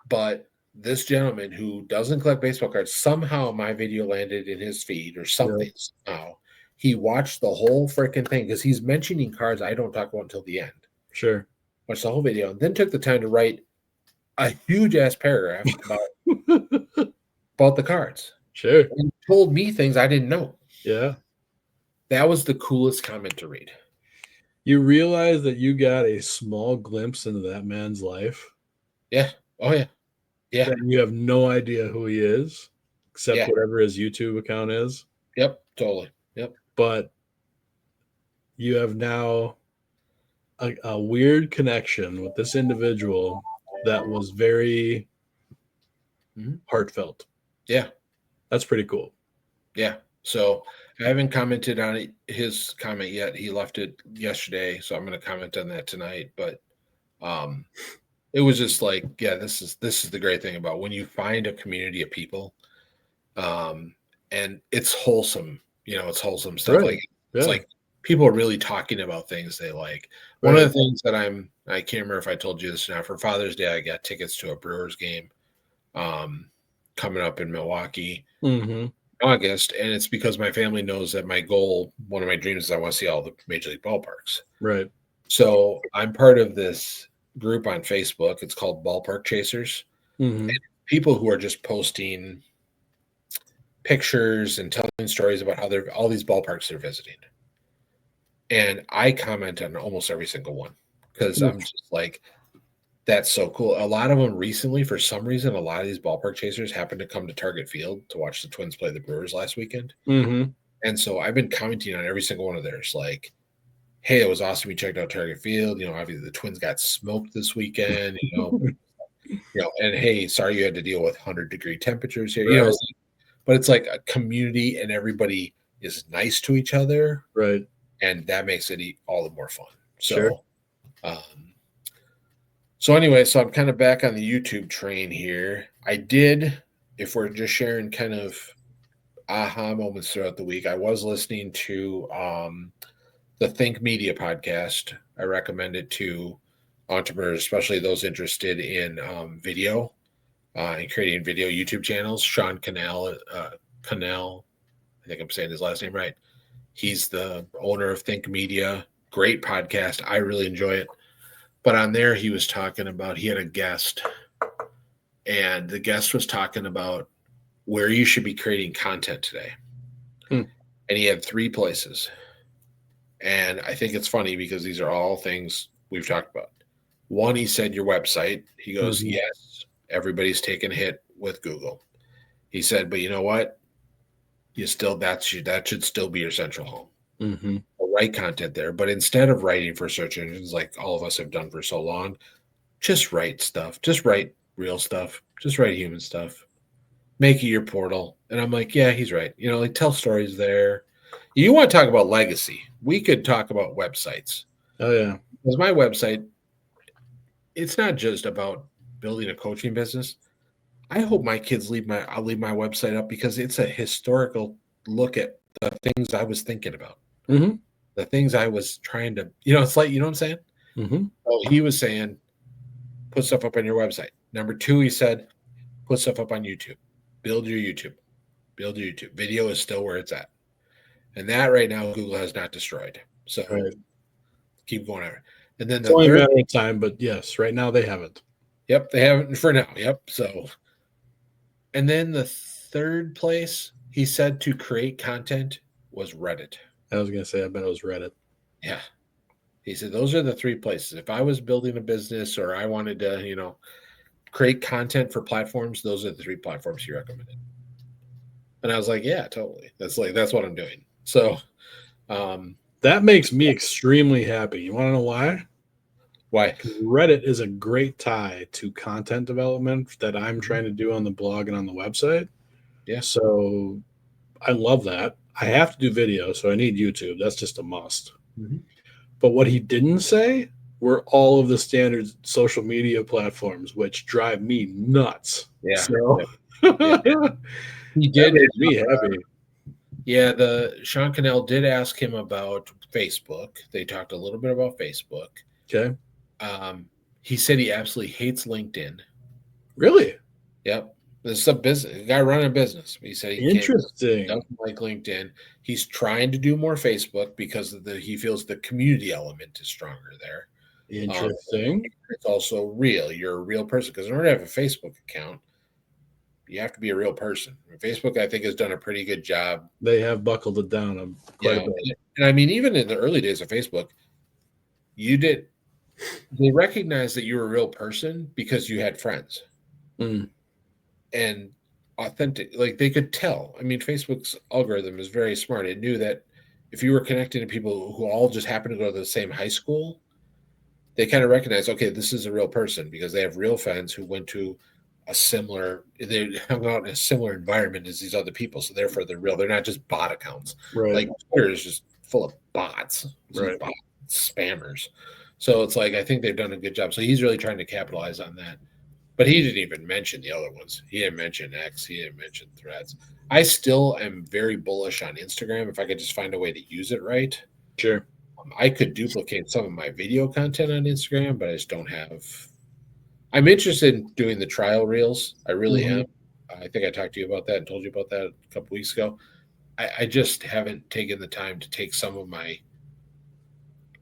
But this gentleman who doesn't collect baseball cards, somehow my video landed in his feed or something. Yep. Somehow he watched the whole freaking thing because he's mentioning cards I don't talk about until the end. Sure. Watched the whole video and then took the time to write a huge ass paragraph about the cards. Sure. And told me things I didn't know. Yeah. That was the coolest comment to read. You realize that you got a small glimpse into that man's life. Yeah. Oh, yeah. Yeah. And you have no idea who he is, except whatever his YouTube account is. Yep. Totally. Yep. But you have now a weird connection with this individual that was very heartfelt. Yeah. That's pretty cool. Yeah. So I haven't commented on his comment yet. He left it yesterday, so I'm going to comment on that tonight. But it was just like, yeah, this is the great thing about when you find a community of people, and it's wholesome. It's wholesome stuff. Right. Like it's Yeah. like people are really talking about things they like. One of the things that I can't remember if I told you this now. For Father's Day, I got tickets to a Brewers game coming up in Milwaukee. Mm-hmm. August, and it's because my family knows that my goal, one of my dreams, is I want to see all the major league ballparks. Right. So I'm part of this group on Facebook. It's called Ballpark Chasers. Mm-hmm. And people who are just posting pictures and telling stories about how they're all these ballparks they're visiting. And I comment on almost every single one because I'm just like, that's so cool. A lot of them recently, for some reason, a lot of these ballpark chasers happened to come to Target Field to watch the Twins play the Brewers last weekend. Mm-hmm. And so I've been commenting on every single one of theirs, like, hey, it was awesome you checked out Target Field. Obviously the Twins got smoked this weekend, and hey, sorry you had to deal with 100-degree temperatures here. Right. But it's like a community and everybody is nice to each other. Right. And that makes it all the more fun. So, sure. So anyway, so I'm kind of back on the YouTube train here. I did, if we're just sharing kind of aha moments throughout the week, I was listening to the Think Media podcast. I recommend it to entrepreneurs, especially those interested in video and creating video YouTube channels. Sean Cannell, I think I'm saying his last name right. He's the owner of Think Media. Great podcast. I really enjoy it. But on there, he was talking about, he had a guest, and the guest was talking about where you should be creating content today. And he had 3 places. And I think it's funny because these are all things we've talked about. One, he said your website. He goes, yes, everybody's taken a hit with Google. He said, but you know what? That should still be your central home. Mm-hmm. Write content there, but instead of writing for search engines like all of us have done for so long, just write stuff. Just write real stuff. Just write human stuff. Make it your portal. And I'm like, yeah, he's right. Like tell stories there. You want to talk about legacy? We could talk about websites. Oh yeah, because my website, it's not just about building a coaching business. I hope my kids I'll leave my website up because it's a historical look at the things I was thinking about. Mm-hmm. The things I was trying to, it's like, you know what I'm saying? Mm-hmm. So he was saying, put stuff up on your website. Number 2, he said, put stuff up on YouTube. Build your YouTube. Video is still where it's at. And that right now, Google has not destroyed. So keep going over. And then it's only a matter of time, but yes, right now they haven't. Yep, they haven't for now. Yep. So, and then the 3rd place he said to create content was Reddit. I was going to say, I bet it was Reddit. Yeah. He said, those are the 3 places. If I was building a business or I wanted to, create content for platforms, those are the 3 platforms he recommended. And I was like, yeah, totally. That's what I'm doing. So that makes me extremely happy. You want to know why? Why? Reddit is a great tie to content development that I'm trying to do on the blog and on the website. Yeah. So I love that. I have to do video, so I need YouTube. That's just a must. Mm-hmm. But what he didn't say were all of the standard social media platforms, which drive me nuts. Yeah. So yeah. He did make me happy. Yeah, the Sean Cannell did ask him about Facebook. They talked a little bit about Facebook. Okay. He said he absolutely hates LinkedIn. Really? Yep. This is a business, a guy running a business. He said he doesn't like LinkedIn. He's trying to do more Facebook because he feels the community element is stronger there. Interesting. It's also real. You're a real person because in order to have a Facebook account, you have to be a real person. Facebook, I think, has done a pretty good job. They have buckled it down quite a bit. And I mean, even in the early days of Facebook, they recognized that you were a real person because you had friends. Mm. And authentic, like they could tell. I mean, Facebook's algorithm is very smart. It knew that if you were connecting to people who all just happened to go to the same high school, they kind of recognize, okay, this is a real person because they have real fans who went to they hung out in a similar environment as these other people. So therefore they're real. They're not just bot accounts. Right. Like Twitter is just full of bots, Right. spammers. So it's like, I think they've done a good job. So he's really trying to capitalize on that. But he didn't even mention the other ones. He didn't mention X. He didn't mention Threads. I still am very bullish on Instagram if I could just find a way to use it right. Sure. I could duplicate some of my video content on Instagram, but I just don't have. I'm interested in doing the trial reels. I really am. I think I talked to you about that and told you about that a couple weeks ago. I just haven't taken the time to take some of my.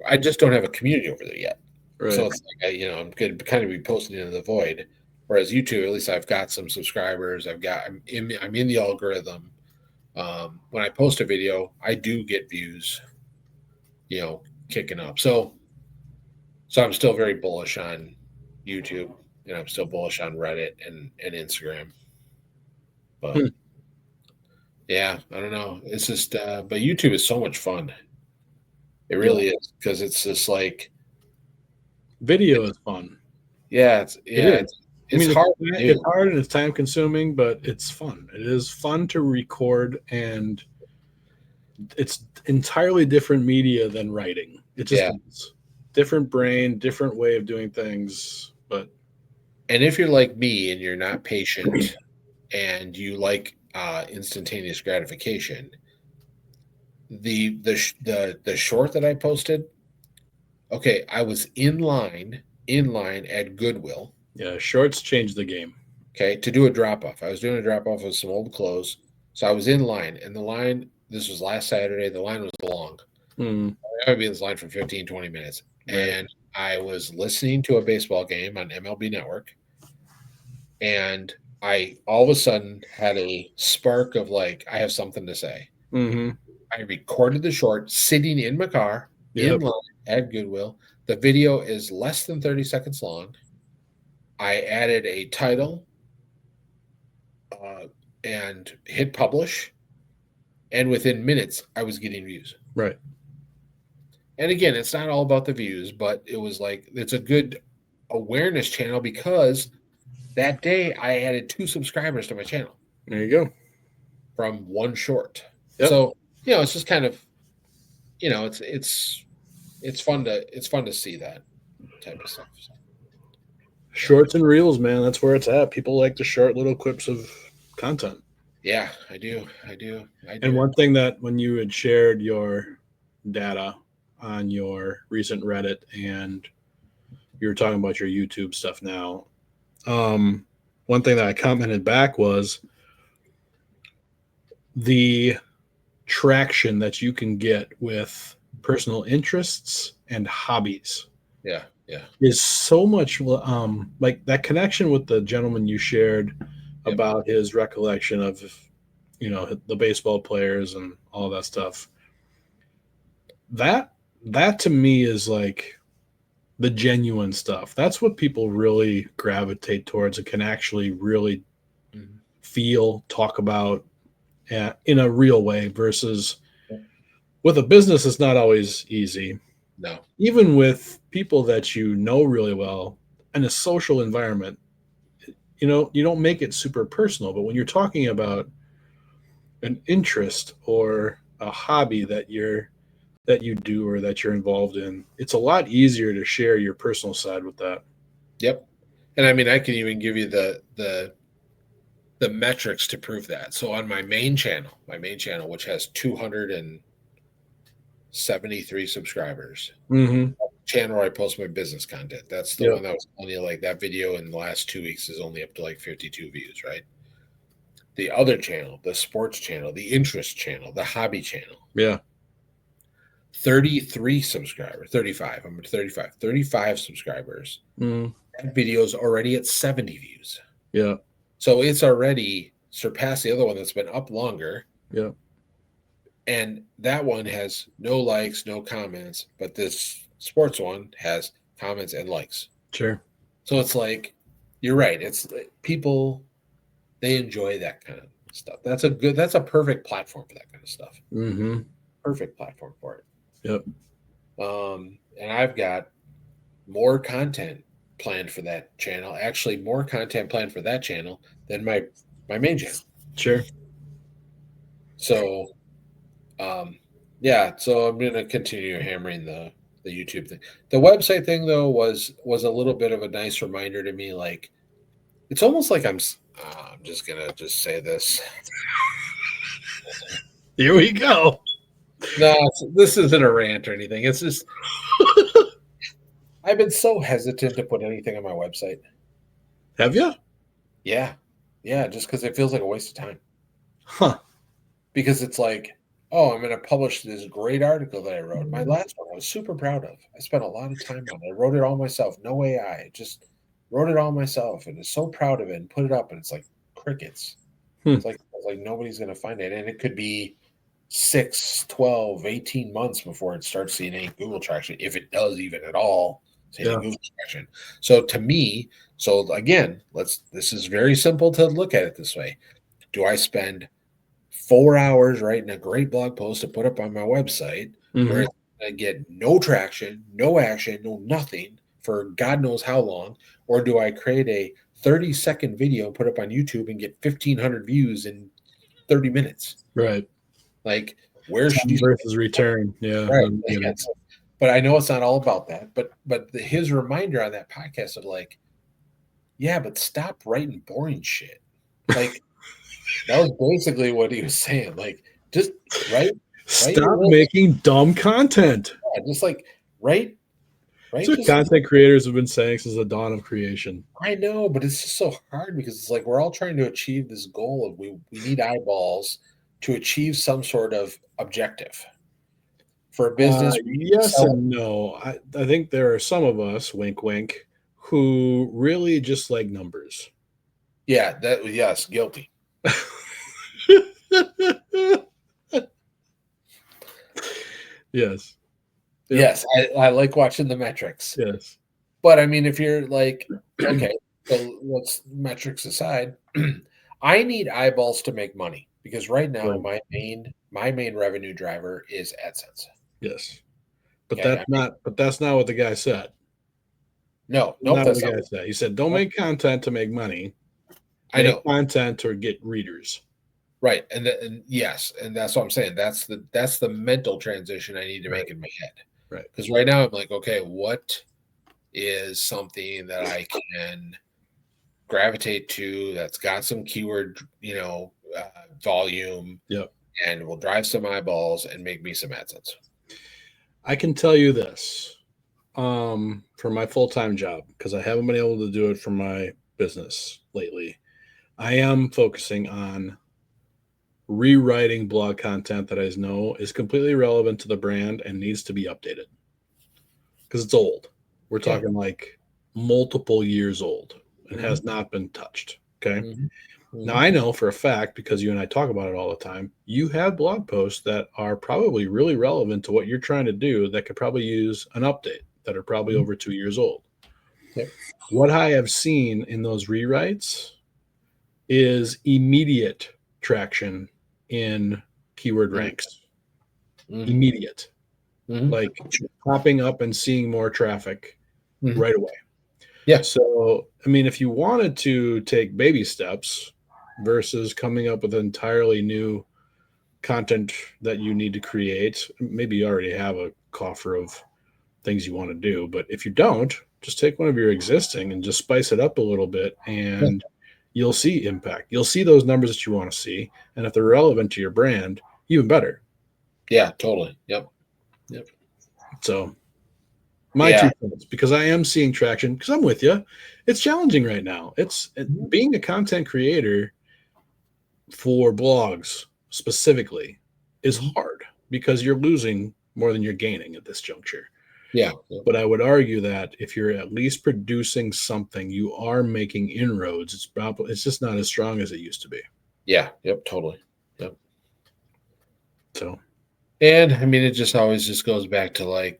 I just don't have a community over there yet. Right. So it's like, I'm going to kind of be posting into the void. Whereas YouTube, at least I've got some subscribers. I'm in the algorithm. When I post a video, I do get views, kicking up. So I'm still very bullish on YouTube, and I'm still bullish on Reddit and Instagram. But yeah, I don't know. It's just, but YouTube is so much fun. It really is, because it's just like video is fun. Yeah, it's hard. It's hard and it's time consuming, but it's fun. It is fun to record, and it's entirely different media than writing. It just is. Different brain, different way of doing things. And if you're like me and you're not patient and you like instantaneous gratification, the short that I posted, okay, I was in line at Goodwill. Yeah, shorts changed the game. Okay, to do a drop-off. I was doing a drop-off of some old clothes. So I was in line, and the line, this was last Saturday, the line was long. I would be in this line for 15, 20 minutes. Right. And I was listening to a baseball game on MLB Network, and I all of a sudden had a spark of like, I have something to say. I recorded the short sitting in my car in line at Goodwill. The video is less than 30 seconds long. I added a title and hit publish, and within minutes I was getting views. Right. And again, it's not all about the views, but it was like, it's a good awareness channel because that day I added 2 subscribers to my channel. There you go. From one short. Yep. So, it's just kind of, it's fun to see that type of stuff. So. Shorts and reels, man, that's where it's at. People like the short little clips of content. Yeah, I do. And one thing that when you had shared your data on your recent Reddit and you were talking about your YouTube stuff now, one thing that I commented back was the traction that you can get with personal interests and hobbies. Yeah. Is so much like that connection with the gentleman you shared about his recollection of, the baseball players and all that stuff. That to me is like the genuine stuff. That's what people really gravitate towards and can actually really feel, talk about in a real way versus with a business. It's not always easy. No. Even with people that you know really well in a social environment, you don't make it super personal. But when you're talking about an interest or a hobby that you do or that you're involved in, it's a lot easier to share your personal side with that. Yep. And I mean, I can even give you the metrics to prove that. So on my main channel, which has 273 subscribers, channel where I post my business content. That's the one that was only like that video in the last 2 weeks is only up to like 52 views, right? The other channel, the sports channel, the interest channel, the hobby channel. Yeah. 33 subscribers, 35. I'm at 35. 35 subscribers. That video's already at 70 views. Yeah. So it's already surpassed the other one that's been up longer. Yeah. And that one has no likes, no comments, but this sports one has comments and likes. Sure. So it's like, you're right. It's like people, they enjoy that kind of stuff. That's a perfect platform for that kind of stuff. Mm-hmm. Perfect platform for it. Yep. And I've got more content planned for that channel, actually more content planned for that channel than my main channel. Sure. So yeah, so I'm gonna continue hammering the YouTube thing. The website thing though was a little bit of a nice reminder to me. Like it's almost like I'm just gonna just say this. Here we go. No, this isn't a rant or anything. It's just I've been so hesitant to put anything on my website. Have you? Yeah, yeah, just because it feels like a waste of time. Huh. Because it's like, oh, I'm going to publish this great article that I wrote. My last one I was super proud of. I spent a lot of time on it. I wrote it all myself. No AI. Just wrote it all myself and was so proud of it and put it up. And it's like crickets. It's like nobody's going to find it. And it could be 6, 12, 18 months before it starts seeing any Google traction, if it does even at all. Yeah. Google traction. So to me, so again, this is very simple to look at it this way. Do I spend 4 hours writing a great blog post to put up on my website where it's going to get no traction, no action, no nothing for God knows how long? Or do I create a 30-second video and put up on YouTube and get 1,500 views in 30 minutes? Right. Like, where's time versus return? Yeah. right? Yeah. But I know it's not all about that. But his reminder on that podcast of like, yeah, but stop writing boring shit. Like that was basically what he was saying. Like, just stop making dumb content. Yeah, just like write. That's what content creators have been saying since the dawn of creation. I know, but it's just so hard because it's like we're all trying to achieve this goal of we need eyeballs to achieve some sort of objective for a business. Yes and no. I think there are some of us, wink, wink, who really just like numbers. Yeah, yes, guilty. Yes. Yep. Yes, I like watching the metrics. Yes. But I mean, if you're like, okay, so let's metrics aside, I need eyeballs to make money because right now my main revenue driver is AdSense. Yes. But that's not what the guy said. No, not what the guy said. He said, don't make content to make money. Make content to get readers. Right. And yes, and that's what I'm saying. That's the mental transition I need to make in my head. Right. Because right now I'm like, okay, what is something that I can gravitate to that's got some keyword, volume, and will drive some eyeballs and make me some AdSense. I can tell you this for my full-time job, because I haven't been able to do it for my business lately. I am focusing on rewriting blog content that I know is completely relevant to the brand and needs to be updated because it's old. We're talking like multiple years old and has not been touched. Okay. Mm-hmm. Now I know for a fact, because you and I talk about it all the time, you have blog posts that are probably really relevant to what you're trying to do that could probably use an update, that are probably over 2 years old. Yep. What I have seen in those rewrites is immediate traction in keyword ranks. Immediate. Like popping up and seeing more traffic right away. Yeah. So, I mean, if you wanted to take baby steps versus coming up with entirely new content that you need to create, maybe you already have a coffer of things you want to do, but if you don't, just take one of your existing and just spice it up a little bit, and you'll see impact. You'll see those numbers that you want to see, and if they're relevant to your brand, even better. Yeah, totally. Yep. So my 2 cents, because I am seeing traction, because I'm with you. It's challenging right now. It's being a content creator for blogs specifically is hard because you're losing more than you're gaining at this juncture. Yeah. But I would argue that if you're at least producing something, you are making inroads. It's just not as strong as it used to be. Yeah. Yep. Totally. Yep. So, and I mean, it just always just goes back to like,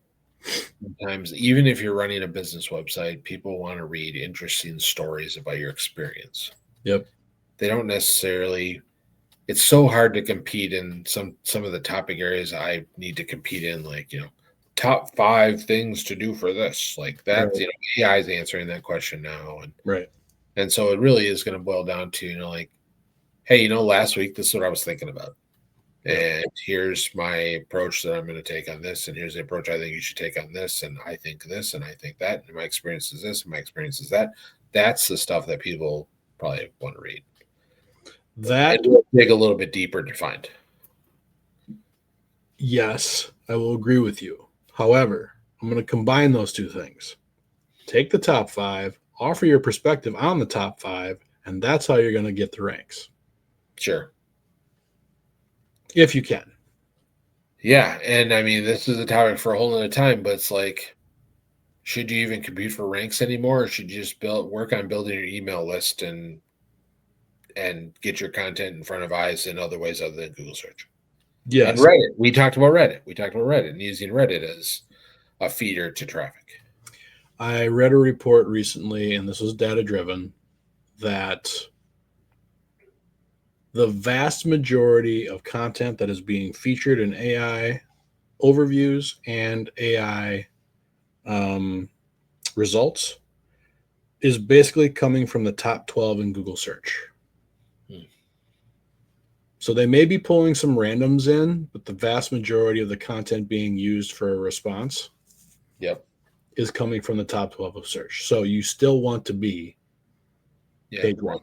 sometimes even if you're running a business website, people want to read interesting stories about your experience. Yep. They don't necessarily. It's so hard to compete in some of the topic areas I need to compete in, like top 5 things to do for this. Like that's, Right. AI is answering that question now. Right. And so it really is going to boil down to, like, hey, last week, this is what I was thinking about. Yep. And here's my approach that I'm going to take on this. And here's the approach I think you should take on this. And I think this, and I think that. And my experience is this, and my experience is that. That's the stuff that people probably want to read. That It will dig a little bit deeper to find. Yes, I will agree with you. However, I'm going to combine those two things. Take the top 5, offer your perspective on the top 5, and that's how you're going to get the ranks. Sure. If you can. Yeah. And I mean, this is a topic for a whole other time, but it's like, should you even compete for ranks anymore? Or should you just work on building your email list and get your content in front of eyes in other ways other than Google search? Yes. And Reddit. We talked about Reddit and using Reddit as a feeder to traffic. I read a report recently, and this was data driven, that the vast majority of content that is being featured in AI overviews and AI results is basically coming from the top 12 in Google search. So they may be pulling some randoms in, but the vast majority of the content being used for a response is coming from the top 12 of search. So you still want to be page 1.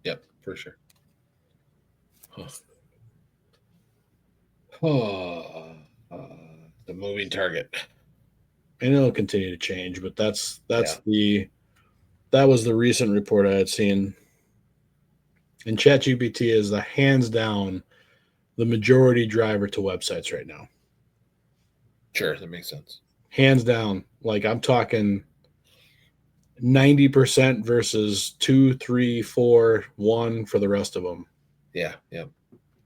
Yep, for sure. The moving target. And it'll continue to change, but that was the recent report I had seen. And ChatGPT is the hands down the majority driver to websites right now. Sure, that makes sense. Hands down. Like I'm talking 90% versus 2, 3, 4, 1 for the rest of them. Yeah.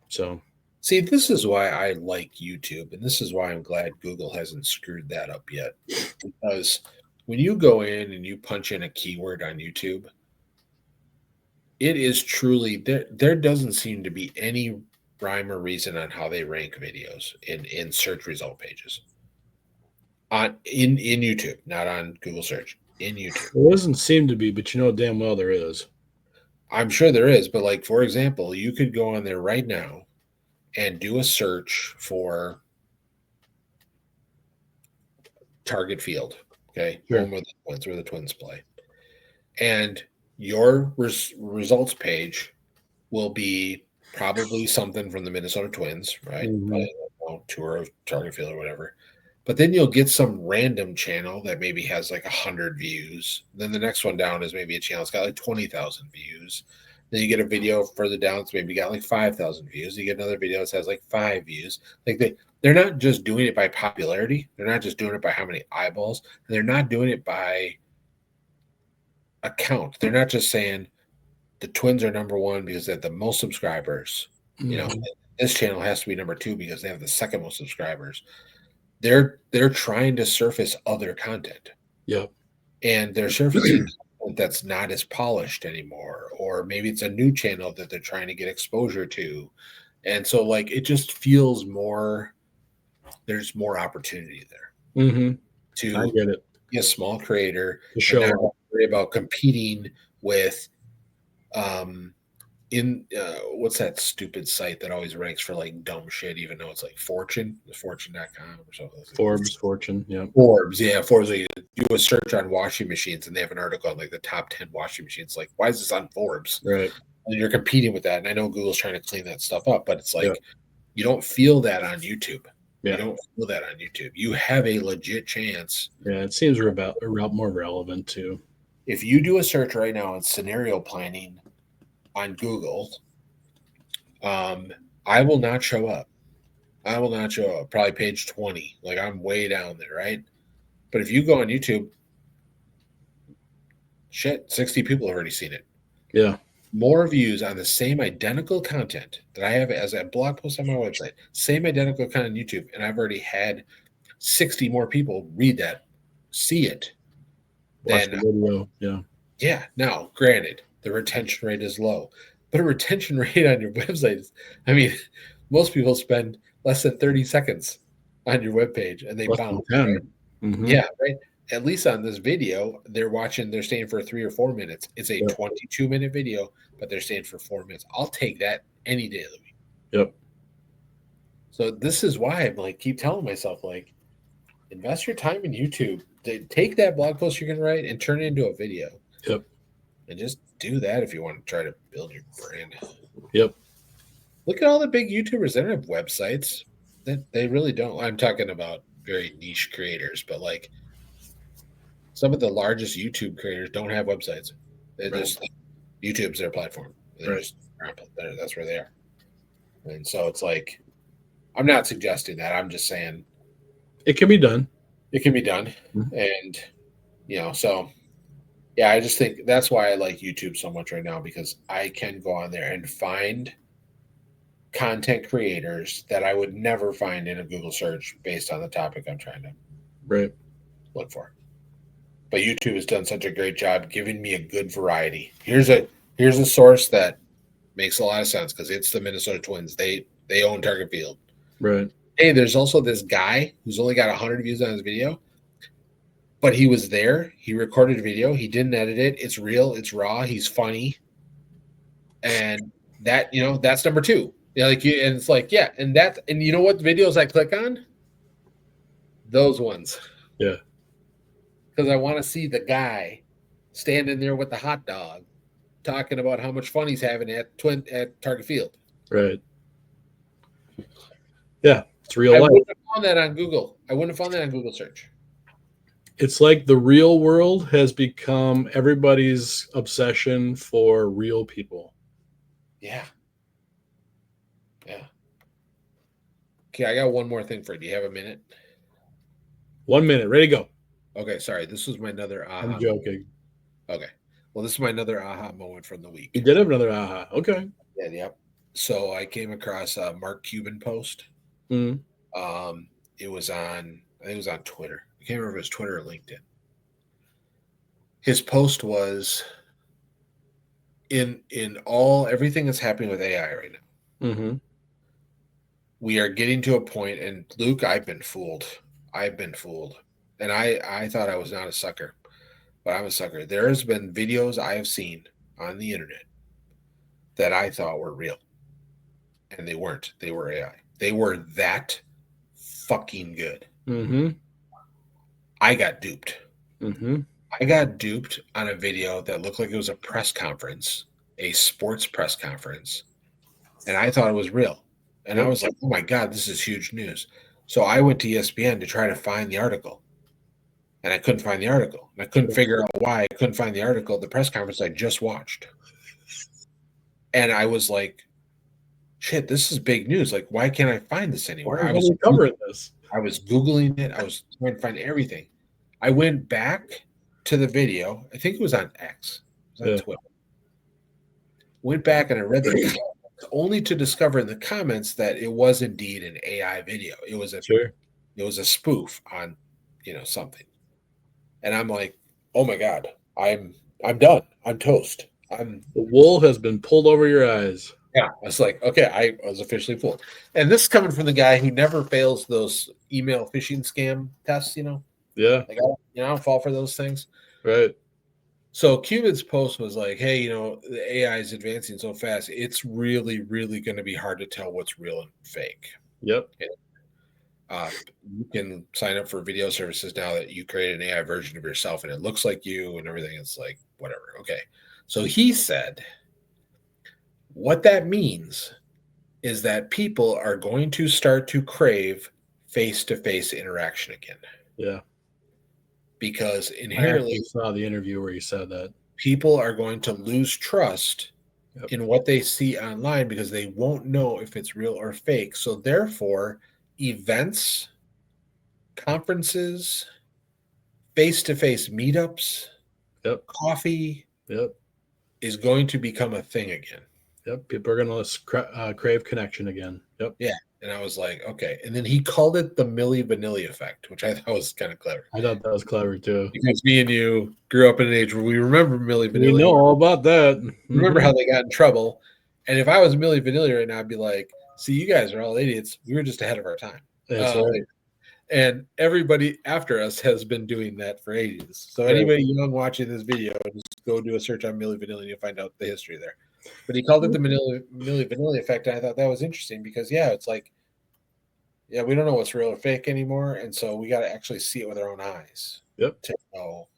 So see, this is why I like YouTube, and this is why I'm glad Google hasn't screwed that up yet. Because when you go in and you punch in a keyword on YouTube, it is truly there doesn't seem to be any rhyme or reason on how they rank videos in search result pages. In YouTube, not on Google search. In YouTube. There doesn't seem to be, but you know damn well there is. I'm sure there is, but like, for example, you could go on there right now and do a search for Target Field, okay? Sure. Home of the Twins, where the Twins play. And your results page will be probably something from the Minnesota Twins, right? Mm-hmm. Tour of Target Field or whatever. But then you'll get some random channel that maybe has like 100 views. Then the next one down is maybe a channel that's got like 20,000 views. Then you get a video further down that's maybe got like 5,000 views. You get another video that has like 5 views. Like they're not just doing it by popularity. They're not just doing it by how many eyeballs. They're not doing it by account. They're not just saying the Twins are number 1 because they have the most subscribers. Mm-hmm. You know, this channel has to be number 2 because they have the second most subscribers. They're trying to surface other content. Yep. And they're surfacing content that's not as polished anymore, or maybe it's a new channel that they're trying to get exposure to. And so like it just feels there's more opportunity there. Mm-hmm. To I get it. Be a small creator to show and not worry about competing with what's that stupid site that always ranks for like dumb shit, even though it's like Fortune, fortune.com or something. Fortune, yeah. Forbes. You do a search on washing machines and they have an article on like the top 10 washing machines. Like, why is this on Forbes? Right. And you're competing with that. And I know Google's trying to clean that stuff up, but it's like you don't feel that on YouTube. Yeah. You don't feel that on YouTube. You have a legit chance. Yeah, it seems more relevant too. If you do a search right now on scenario planning on Google, I will not show up. Probably page 20. Like I'm way down there, right? But if you go on YouTube, 60 people have already seen it. Yeah. More views on the same identical content that I have as a blog post on my website, same identical content on YouTube, and I've already had 60 more people read that, see it. Watch the video. Yeah. Yeah. Now, granted, the retention rate is low, but a retention rate on your website is, I mean, most people spend less than 30 seconds on your webpage, and they Less than bounce. 10. Right? Mhm. Yeah, right. At least on this video, they're staying for 3 or 4 minutes. It's a Yep. 22-minute video, but they're staying for 4 minutes. I'll take that any day of the week. Yep. So this is why I'm like, keep telling myself, like, invest your time in YouTube. Take that blog post you're going to write and turn it into a video. Yep. And just do that if you want to try to build your brand. Yep. Look at all the big YouTubers. They don't have websites. They really don't. I'm talking about very niche creators, but like some of the largest YouTube creators don't have websites. They Right. just YouTube's their platform. Right. That's where they are. And so it's like, I'm not suggesting that. I'm just saying It can be done. it can be done. Mhm. And so yeah, I just think that's why I like YouTube so much right now, because I can go on there and find content creators that I would never find in a Google search based on the topic I'm trying to Right. look for. But YouTube has done such a great job giving me a good variety. Here's a source that makes a lot of sense because it's the Minnesota Twins. They own Target Field. Right. Hey, there's also this guy who's only got 100 views on his video, but he was there. He recorded a video. He didn't edit it. It's real. It's raw. He's funny, and that's number 2. Yeah, and it's like, yeah, and you know what videos I click on? Those ones. Yeah. Because I want to see the guy standing there with the hot dog talking about how much fun he's having at Target Field. Right. Yeah, it's real I life. wouldn't have found that on Google. I wouldn't have found that on Google search. It's like the real world has become everybody's obsession for real people. Yeah. Yeah. Okay, I got one more thing for you. Do you have a minute? 1 minute, ready to go. Okay, sorry. This was my another aha. I'm joking. Okay. Well, this is my another aha moment from the week. You did have another aha. Okay. Yeah, yep. So I came across a Mark Cuban post. Mhm. It was on Twitter. I can't remember if it was Twitter or LinkedIn. His post was in everything that's happening with AI right now. Mm-hmm. We are getting to a point, and Luke, I've been fooled. And I thought I was not a sucker, but I'm a sucker. There has been videos I have seen on the internet that I thought were real, and they weren't. They were AI. They were that fucking good. Mm-hmm. I got duped. Mm-hmm. I got duped on a video that looked like it was a press conference, a sports press conference, and I thought it was real. And I was like, oh my God, this is huge news. So I went to ESPN to try to find the article, and I couldn't find the article. And I couldn't figure out why I couldn't find the article, the press conference I just watched. And I was like, shit, this is big news. Like, why can't I find this anywhere? Why are we covering this? I was Googling it. I was trying to find everything. I went back to the video. I think it was on X. It was on Twitter. Went back and I read the comments, only to discover in the comments that it was indeed an AI video. It was a spoof on, something. And I'm like, oh my God, I'm done. I'm toast. The wool has been pulled over your eyes. Yeah, I was like, okay, I was officially fooled. And this is coming from the guy who never fails those email phishing scam tests, Yeah. Like, I don't fall for those things. Right. So Cuban's post was like, hey, the AI is advancing so fast, it's really, really going to be hard to tell what's real and fake. Yep. You can sign up for video services now that you create an AI version of yourself and it looks like you and everything. It's like, whatever. Okay. So he said, what that means is that people are going to start to crave face-to-face interaction again. Yeah. Because inherently, I saw the interview where you said that people are going to lose trust in what they see online because they won't know if it's real or fake. So therefore, events, conferences, face-to-face meetups, coffee, is going to become a thing again. Yep. People are going to crave connection again. Yep. Yeah. And I was like, okay. And then he called it the Milli Vanilli effect, which I thought was kind of clever. I thought that was clever too. Because me and you grew up in an age where we remember Milli Vanilli. We know all about that. Remember how they got in trouble. And if I was Milli Vanilli right now, I'd be like, see, you guys are all idiots. We were just ahead of our time. That's right. And everybody after us has been doing that for ages. So Right. anybody young watching this video, just go do a search on Milli Vanilli and you'll find out the history there. But he called it the Milli Vanilli effect, and I thought that was interesting because it's like, we don't know what's real or fake anymore, and so we got to actually see it with our own eyes. Yep. To know.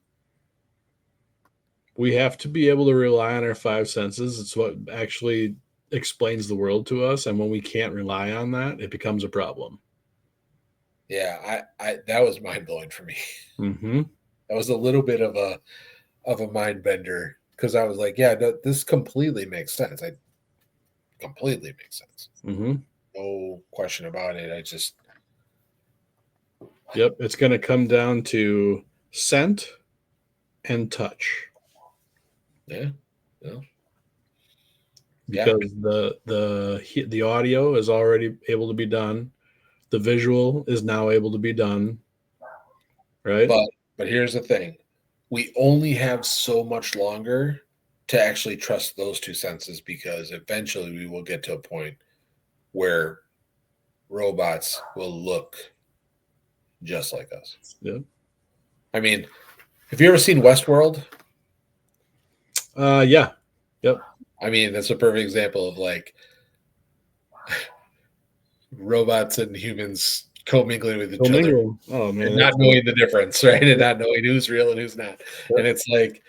We have to be able to rely on our five senses. It's what actually explains the world to us, and when we can't rely on that, it becomes a problem. Yeah, I that was mind blowing for me. Mm-hmm. That was a little bit of a mind bender because I was like, this completely makes sense. I completely makes sense. Mm-hmm. No question about it. Yep, it's going to come down to scent and touch. Yeah. Because the audio is already able to be done, the visual is now able to be done, right? But here's the thing: we only have so much longer to actually trust those two senses because eventually we will get to a point where robots will look just like us. Yeah. I mean, have you ever seen Westworld? Yeah. Yep. I mean, that's a perfect example of like robots and humans commingling with each other. Oh man, and not knowing the difference, right? And not knowing who's real and who's not. Yep. And it's like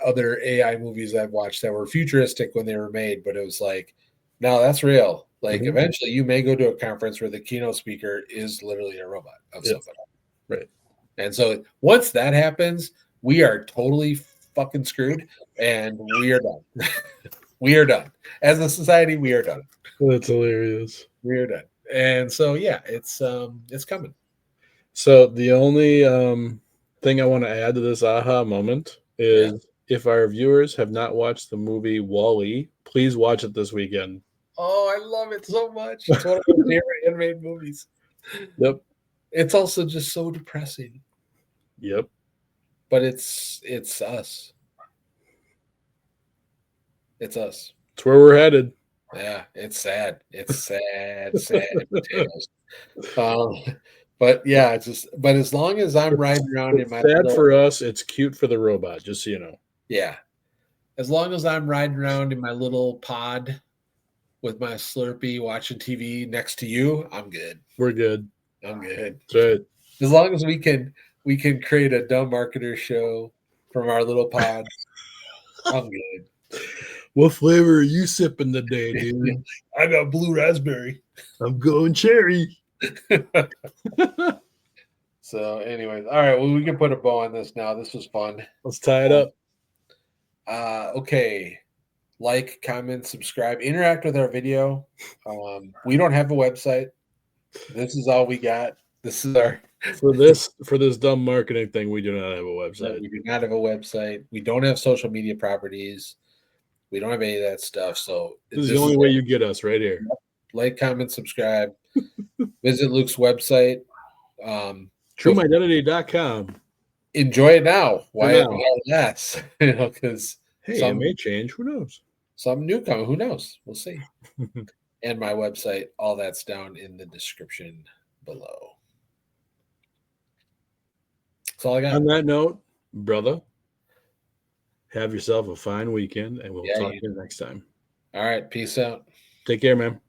other AI movies I've watched that were futuristic when they were made, but it was like, no, that's real. Like eventually you may go to a conference where the keynote speaker is literally a robot of somebody. Right. And so once that happens, we are totally fucking screwed and we are done. We are done. As a society, we are done. That's hilarious. We are done. And so it's coming. So the only thing I want to add to this aha moment is if our viewers have not watched the movie WALL-E, please watch it this weekend. Oh, I love it so much. It's one of my favorite animated movies. Yep. It's also just so depressing. Yep. But it's us. It's us. It's where we're headed. Yeah, it's sad. It's sad, sad potatoes. But as long as I'm riding around in my sad for us, it's cute for the robot, just so you know. Yeah. As long as I'm riding around in my little pod with my Slurpee watching TV next to you, I'm good. We're good. I'm good. That's right. As long as we can create a dumb marketer show from our little pod, I'm good. What flavor are you sipping today, dude? I got blue raspberry. I'm going cherry. So, anyways, all right. Well, we can put a bow on this now. This was fun. Let's tie it up. Okay. Like, comment, subscribe, interact with our video. We don't have a website. This is all we got. This is our for this dumb marketing thing. We do not have a website. We do not have a website. We don't have social media properties. We don't have any of that stuff. So this is the only way you get us right here. Like, comment, subscribe. Visit Luke's website. TrueMyIdentity.com. Enjoy it now. Why now? Yes. Because it may change. Who knows? Some new coming. Who knows? We'll see. And my website. All that's down in the description below. That's all I got. On that note, brother, have yourself a fine weekend, and we'll talk to you next time. All right. Peace out. Take care, man.